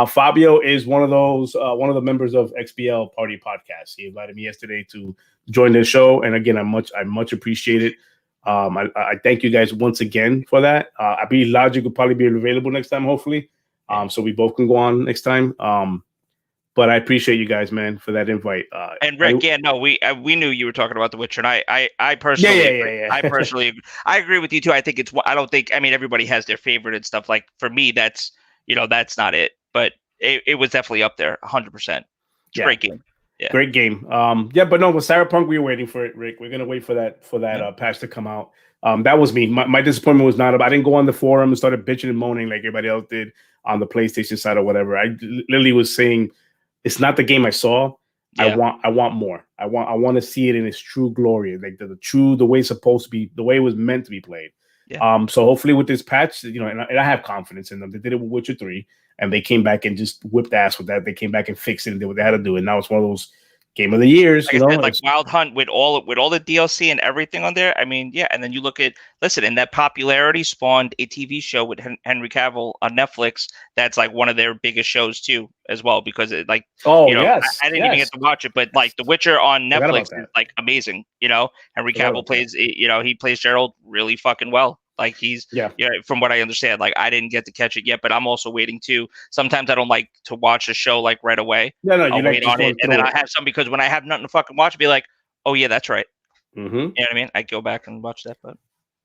Fabio is one of the members of XBL Party Podcast. He invited me yesterday to join the show, and again, I much appreciate it. I thank you guys once again for that. I believe Logic will probably be available next time, hopefully. So we both can go on next time. But I appreciate you guys, man, for that invite. And Rick, we knew you were talking about The Witcher, and I personally, I personally, I agree with you too. I think everybody has their favorite and stuff. Like for me, that's not it, but it was definitely up there, 100%. Great game. Yeah. Great game. But no, with Cyberpunk, we were waiting for it, Rick. We're gonna wait for that patch to come out. That was me. My disappointment was not about. I didn't go on the forum and started bitching and moaning like everybody else did on the PlayStation side or whatever. I literally was saying, it's not the game I saw. Yeah. I want more. I want to see it in its true glory, like the way it's supposed to be, the way it was meant to be played. Yeah. So hopefully with this patch, and I have confidence in them. They did it with Witcher 3, and they came back and just whipped ass with that. They came back and fixed it and did what they had to do. And now it's one of those game of the years, like Wild Hunt with all the DLC and everything on there. I mean, yeah. And then you look at, and that popularity spawned a TV show with Henry Cavill on Netflix. That's like one of their biggest shows too, as well, because it I didn't even get to watch it, but like The Witcher on Netflix is like amazing. Henry Cavill plays, he plays Geralt really fucking well. Like he's, from what I understand, like I didn't get to catch it yet, but I'm also waiting to. Sometimes I don't like to watch a show like right away. I'll wait on it, and then I have some because when I have nothing to fucking watch, I'll be like, oh yeah, that's right. Mm-hmm. You know what I mean? I go back and watch that, but.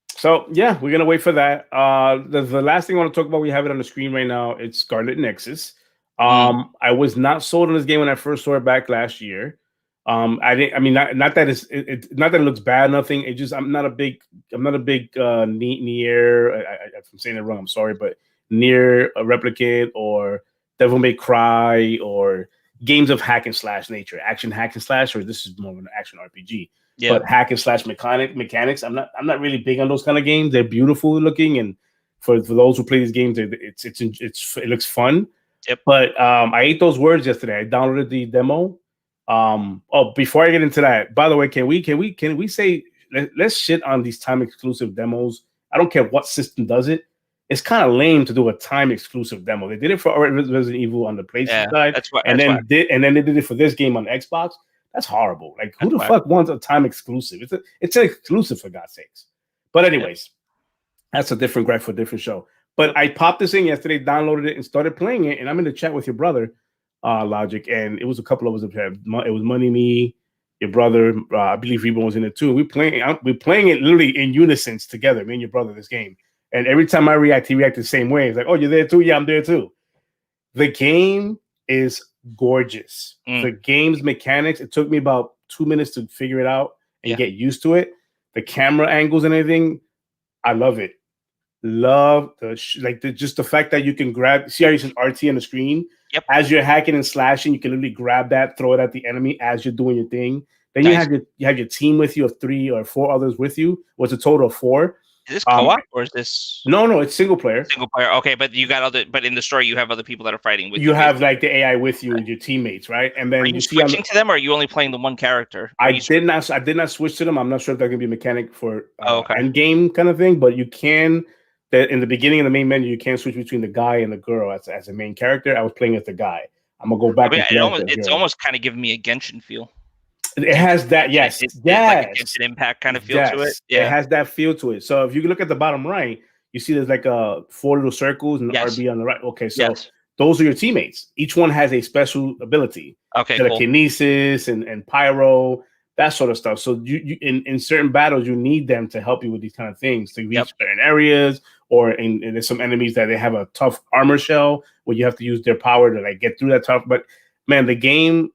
So yeah, we're gonna wait for that. The last thing I want to talk about, we have it on the screen right now. It's Scarlet Nexus. I was not sold on this game when I first saw it back last year. Not that it looks bad, nothing. It just I'm not a big Nier. If I'm saying it wrong, I'm sorry, but Nier Replicant or Devil May Cry or games of hack and slash nature, action hack and slash, or this is more of an action RPG. Yeah. But hack and slash mechanics, I'm not really big on those kind of games. They're beautiful looking, and for those who play these games, it looks fun. Yep. But I ate those words yesterday. I downloaded the demo. Before I get into that, by the way, can we say let's shit on these time exclusive demos? I don't care what system does it. It's kind of lame to do a time exclusive demo. They did it for Resident Evil on the PlayStation side, and then they did it for this game on Xbox. That's horrible. Like, who the fuck wants a time exclusive? It's an exclusive, for God's sakes. But anyways, that's a different gripe for a different show. But I popped this in yesterday, downloaded it, and started playing it. And I'm in the chat with your brother, Logic, and it was a couple of us up here. It was Money, me, your brother. I believe Rebo was in it too. We're playing it literally in unison together, me and your brother, this game. And every time I react, he reacts the same way. It's like, oh, you're there too? Yeah, I'm there too. The game is gorgeous. The game's mechanics, it took me about 2 minutes to figure it out and get used to it. The camera angles and everything, I love it. Love just the fact that you can grab, see how you said RT on the screen? Yep. As you're hacking and slashing, you can literally grab that, throw it at the enemy as you're doing your thing. Then you have your team with you of 3 or 4 others with you. What's a total of 4? Is this co-op or is this? No, it's single player. Single player, okay, but you got but in the story you have other people that are fighting with you. You have like the AI with you and your teammates, right? And then are you switching to them, or are you only playing the one character? I did not switch to them. I'm not sure if that can be a mechanic for end game kind of thing, but you can. That in the beginning of the main menu, you can switch between the guy and the girl as a main character. I was playing as the guy. I'm gonna go back. It's almost kind of giving me a Genshin feel. It has that, yes. Like a Genshin Impact kind of feel to it. Yeah, it has that feel to it. So if you look at the bottom right, you see there's like 4 little circles and RB on the right. Okay, so those are your teammates. Each one has a special ability. Okay, telekinesis and pyro, that sort of stuff. So you in certain battles, you need them to help you with these kind of things to reach certain areas, or and there's some enemies that they have a tough armor shell where you have to use their power to like get through that tough. But man, the game.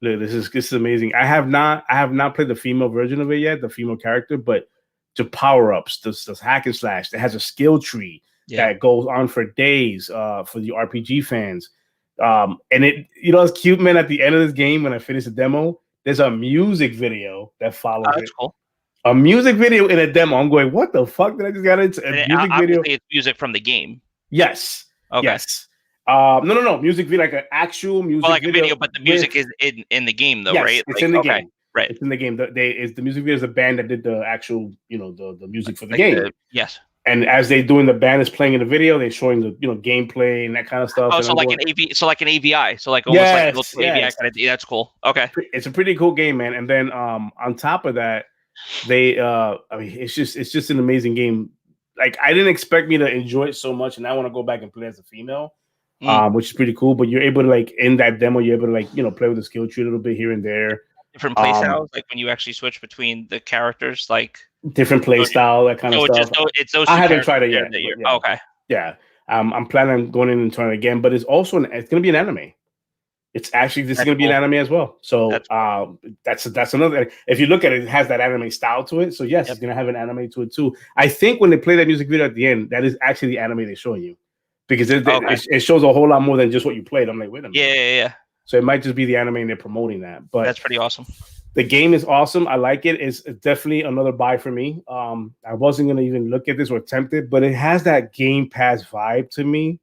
This is amazing. I have not played the female version of it yet, the female character, but the power ups, this hack and slash, that has a skill tree that goes on for days for the RPG fans. And it's cute, man. At the end of this game, when I finish the demo, there's a music video that follows it. Cool. A music video in a demo. I'm going, what the fuck did I just get into? A music video. It's music from the game. Yes. Okay. Yes. No. Music video, like an actual music video, but the music is in the game, though, right? It's in the game. Right. It's in the game. The music video is the band that did the actual, the music for the game. Yes. And as they doing, the band is playing in the video, they're showing the gameplay and that kind of stuff. Oh, so like an AVI, so like almost like AVI kind of. That's cool. Okay. It's a pretty cool game, man. And then on top of that, they it's just an amazing game. Like, I didn't expect me to enjoy it so much, and I want to go back and play as a female. Which is pretty cool, but you're able to in that demo, you're able to play with the skill tree a little bit here and there. Different play styles, like when you actually switch between the characters, like different play style, that kind of stuff. It's those. I haven't tried it yet. Okay. Yeah, I'm planning on going in and trying it again, but it's also it's going to be an anime. It's actually this is going to be an anime as well. So that's another. If you look at it, it has that anime style to it. So yes, it's going to have an anime to it too. I think when they play that music video at the end, that is actually the anime they're showing you. Because it shows a whole lot more than just what you played. I'm like, wait a minute. Yeah. So it might just be the anime and they're promoting that. But that's pretty awesome. The game is awesome. I like it. It's definitely another buy for me. I wasn't going to even look at this or attempt it, but it has that Game Pass vibe to me,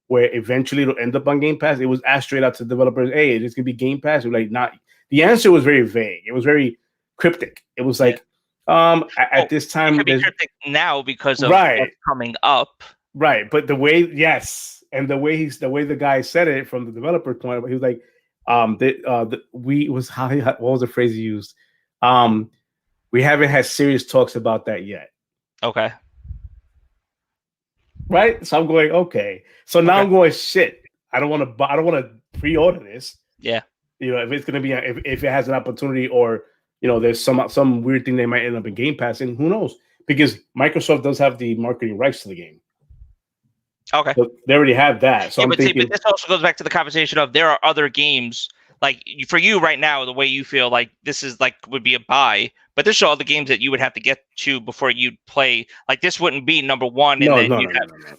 where eventually it'll end up on Game Pass. It was asked straight out to developers, hey, it's going to be Game Pass. We're like, not. The answer was very vague. It was very cryptic. It was like, at this time. It could be cryptic now because of what's coming up. Right, but the way the way the guy said it from the developer point, he was like, what was the phrase he used? We haven't had serious talks about that yet. Okay. Right, so I'm going okay. So now I'm going shit. I don't want to pre-order this. Yeah. If it's gonna be if it has an opportunity, or there's some weird thing they might end up in Game Pass, and who knows? Because Microsoft does have the marketing rights to the game. Okay. So they already have that. So but this also goes back to the conversation of there are other games, like for you right now, the way you feel like this is would be a buy, but there's all the games that you would have to get to before you'd play. Like this wouldn't be number one. No.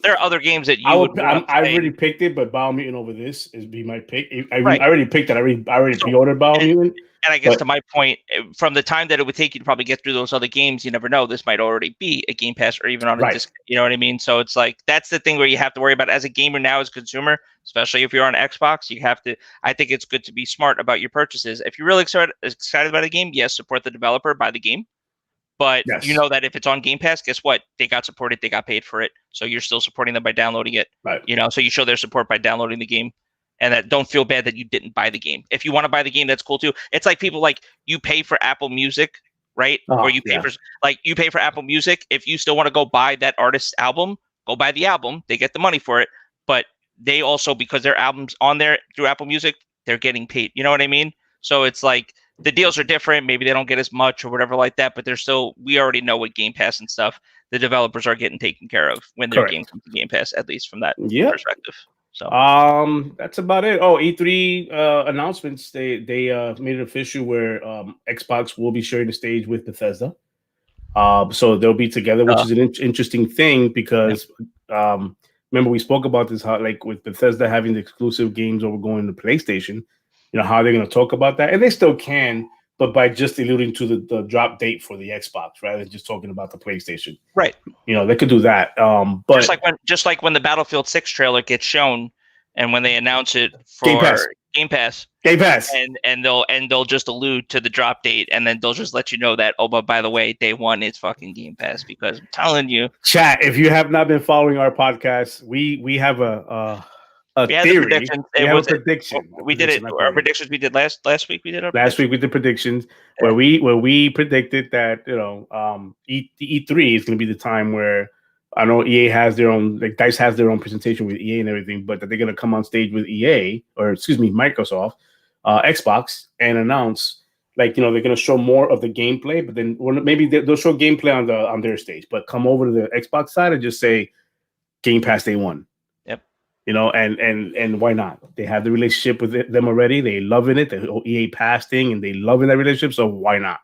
There are other games that you I already picked it, but Biomutant over this is be my pick. I already picked it. I already pre-ordered Biomutant. And I guess to my point, from the time that it would take you to probably get through those other games, you never know. This might already be a Game Pass or even on a disc. You know what I mean? So it's like that's the thing where you have to worry about as a gamer now, as a consumer, especially if you're on Xbox. You have to. I think it's good to be smart about your purchases. If you're really excited about a game, yes, support the developer, buy the game. But you know that if it's on Game Pass, guess what? They got supported. They got paid for it. So you're still supporting them by downloading it. Right. You know, so you show their support by downloading the game. And that don't feel bad that you didn't buy the game. If you want to buy the game, that's cool too. It's like people like you pay for Apple Music, right? Or you pay for Apple Music. If you still want to go buy that artist's album, go buy the album. They get the money for it, but they also, because their album's on there through Apple Music, they're getting paid. You know what I mean? So it's like the deals are different. Maybe they don't get as much or whatever like that, but they're still. We already know with Game Pass and stuff, the developers are getting taken care of when their game comes to Game Pass, at least from that perspective. So that's about it. Oh, E3 announcements. They made it official where Xbox will be sharing the stage with Bethesda. So they'll be together, which is an interesting thing because remember we spoke about this, how like with Bethesda having the exclusive games over going to PlayStation, you know, how they're going to talk about that, and they still can, but by just alluding to the drop date for the Xbox rather than just talking about the PlayStation. Right. You know, they could do that. But just like when the Battlefield 6 trailer gets shown and when they announce it for Game Pass, and they'll just allude to the drop date, and then they'll just let you know that, oh, but by the way, day one it's fucking Game Pass, because I'm telling you, chat, if you have not been following our podcast, we have a theory. We have a prediction. We did it. Our predictions we did last week. We did our last week. We did predictions where we predicted that, you know, E3 is going to be the time where, I know EA has their own, like DICE has their own presentation with EA and everything, but that they're going to come on stage with Microsoft, Xbox, and announce, like, you know, they're going to show more of the gameplay, but then maybe they'll show gameplay on their stage, but come over to the Xbox side and just say Game Pass Day 1. You know, and why not? They have the relationship with them already. They loving it, the whole EA Pass thing, and they loving that relationship. So why not?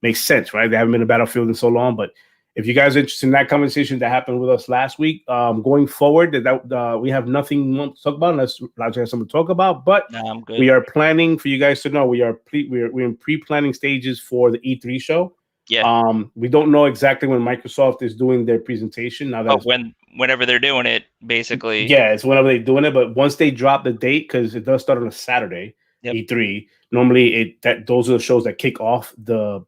Makes sense, right? They haven't been in Battlefield in so long. But if you guys are interested in that conversation that happened with us last week, going forward, that we have nothing more to talk about unless Roger has something to talk about. But I'm good. We are planning for you guys to know we're in pre-planning stages for the E3 show. Yeah. We don't know exactly when Microsoft is doing their presentation. Now that whenever they're doing it, basically. Yeah, it's whenever they're doing it. But once they drop the date, because it does start on a Saturday, E3. Normally, those are the shows that kick off the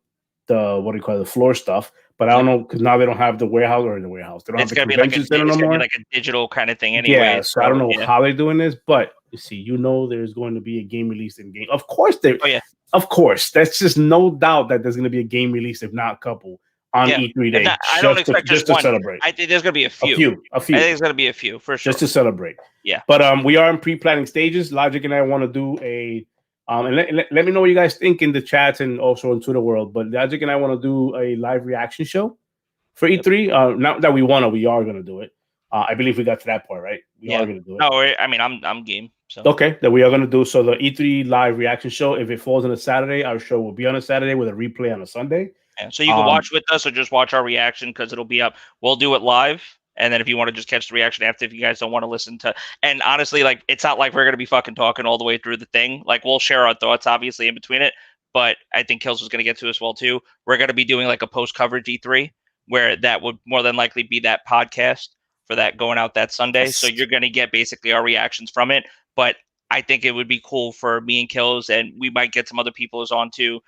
what do you call it, the floor stuff. But I don't know, because now they don't have the warehouse. They don't have the convention center no more. It's gonna be like a digital kind of thing anyway. Yeah, so I don't know how they're doing this, but you see, there's going to be a game released in game. Of course, of course, that's just no doubt that there's going to be a game release, if not a couple, on E3 day. I don't expect just one. To celebrate. I think there's going to be a few. A few. I think there's going to be a few for sure. Just to celebrate. Yeah. But we are in pre-planning stages. Logic and I want to do a and let me know what you guys think in the chats and also in Twitter world. But Logic and I want to do a live reaction show for E3. Not that we are going to do it. I believe we got to that point, right? We are going to do it. No, I mean, I'm game. So. Okay, that we are going to do. So the E3 live reaction show, if it falls on a Saturday, our show will be on a Saturday with a replay on a Sunday. Yeah, so you can watch with us or just watch our reaction, because it'll be up. We'll do it live. And then if you want to just catch the reaction after, if you guys don't want to listen to, and honestly, like, it's not like we're going to be fucking talking all the way through the thing. Like, we'll share our thoughts, obviously, in between it. But I think Kills was going to get to as well, too. We're going to be doing like a post-coverage E3, where that would more than likely be that podcast for that going out that Sunday. Yes. So you're going to get basically our reactions from it. But I think it would be cool for me and Kills, and we might get some other people on too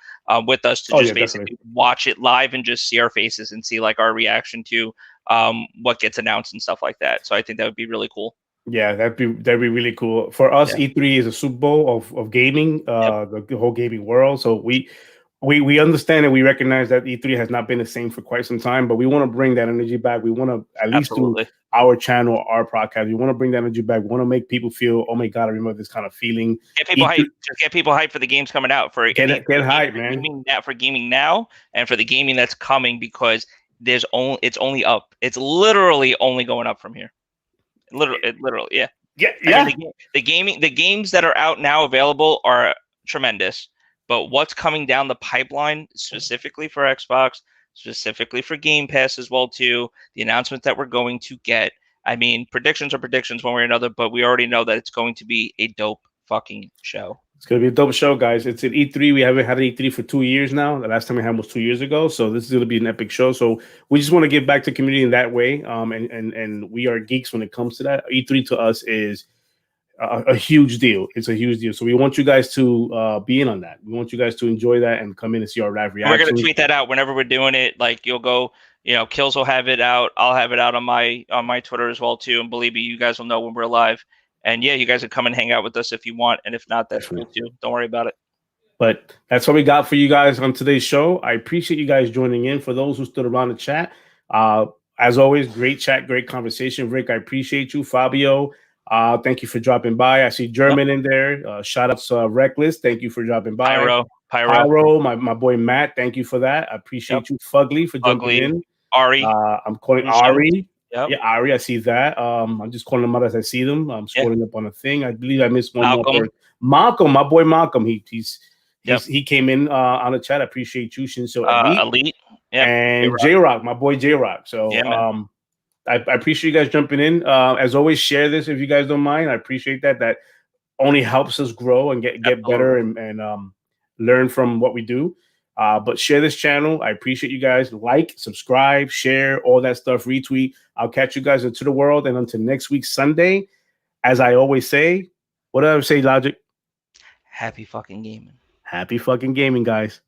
with us to just basically watch it live and just see our faces and see like our reaction to what gets announced and stuff like that. So I think that would be really cool. Yeah, that'd be really cool. For us, E3 is a Super Bowl of gaming, the whole gaming world. So we understand and we recognize that E3 has not been the same for quite some time, but we want to bring that energy back. We want to at least do our channel, our podcast. We want to bring that energy back. We want to make people feel, oh my God, I remember this kind of feeling. Get people hyped. Just get people hyped for the games coming out. Get hyped, man. For gaming now and for the gaming that's coming, because it's only up. It's literally only going up from here. Literally, yeah. Yeah. I mean, the games that are out now available are tremendous. But what's coming down the pipeline, specifically for Xbox, specifically for Game Pass as well, too, the announcement that we're going to get. I mean, predictions are predictions one way or another, but we already know that it's going to be a dope fucking show. It's gonna be a dope show, guys. It's at E3. We haven't had an E3 for 2 years now. The last time we had was 2 years ago. So this is gonna be an epic show. So we just want to give back to the community in that way. And we are geeks when it comes to that. E3 to us is a huge deal. It's a huge deal. So we want you guys to be in on that. We want you guys to enjoy that and come in and see our live reaction. We're gonna tweet that out whenever we're doing it. Like you'll go, Kills will have it out. I'll have it out on my Twitter as well too. And believe me, you guys will know when we're live. And yeah, you guys can come and hang out with us if you want. And if not, that's cool too. Don't worry about it. But that's what we got for you guys on today's show. I appreciate you guys joining in. For those who stood around the chat, as always, great chat, great conversation. Rick, I appreciate you. Fabio, thank you for dropping by. I see German in there. Shout out to Reckless. Thank you for dropping by. Pyro, my boy Matt. Thank you for that. I appreciate you. Fugly for jumping in. Ari. I'm calling Ari. Yep. Yeah, Ari, I see that. I'm just calling them out as I see them. I'm scrolling up on a thing. I believe I missed one more. Malcolm, my boy Malcolm. He came in on the chat. I appreciate you, Shinso Elite. Yep. And J-Rock, my boy J-Rock. So I appreciate you guys jumping in. As always, share this if you guys don't mind. I appreciate that. That only helps us grow and get better and learn from what we do. But share this channel. I appreciate you guys. Like, subscribe, share, all that stuff, retweet. I'll catch you guys into the world. And until next week, Sunday, as I always say, what do I say, Logic? Happy fucking gaming. Happy fucking gaming, guys.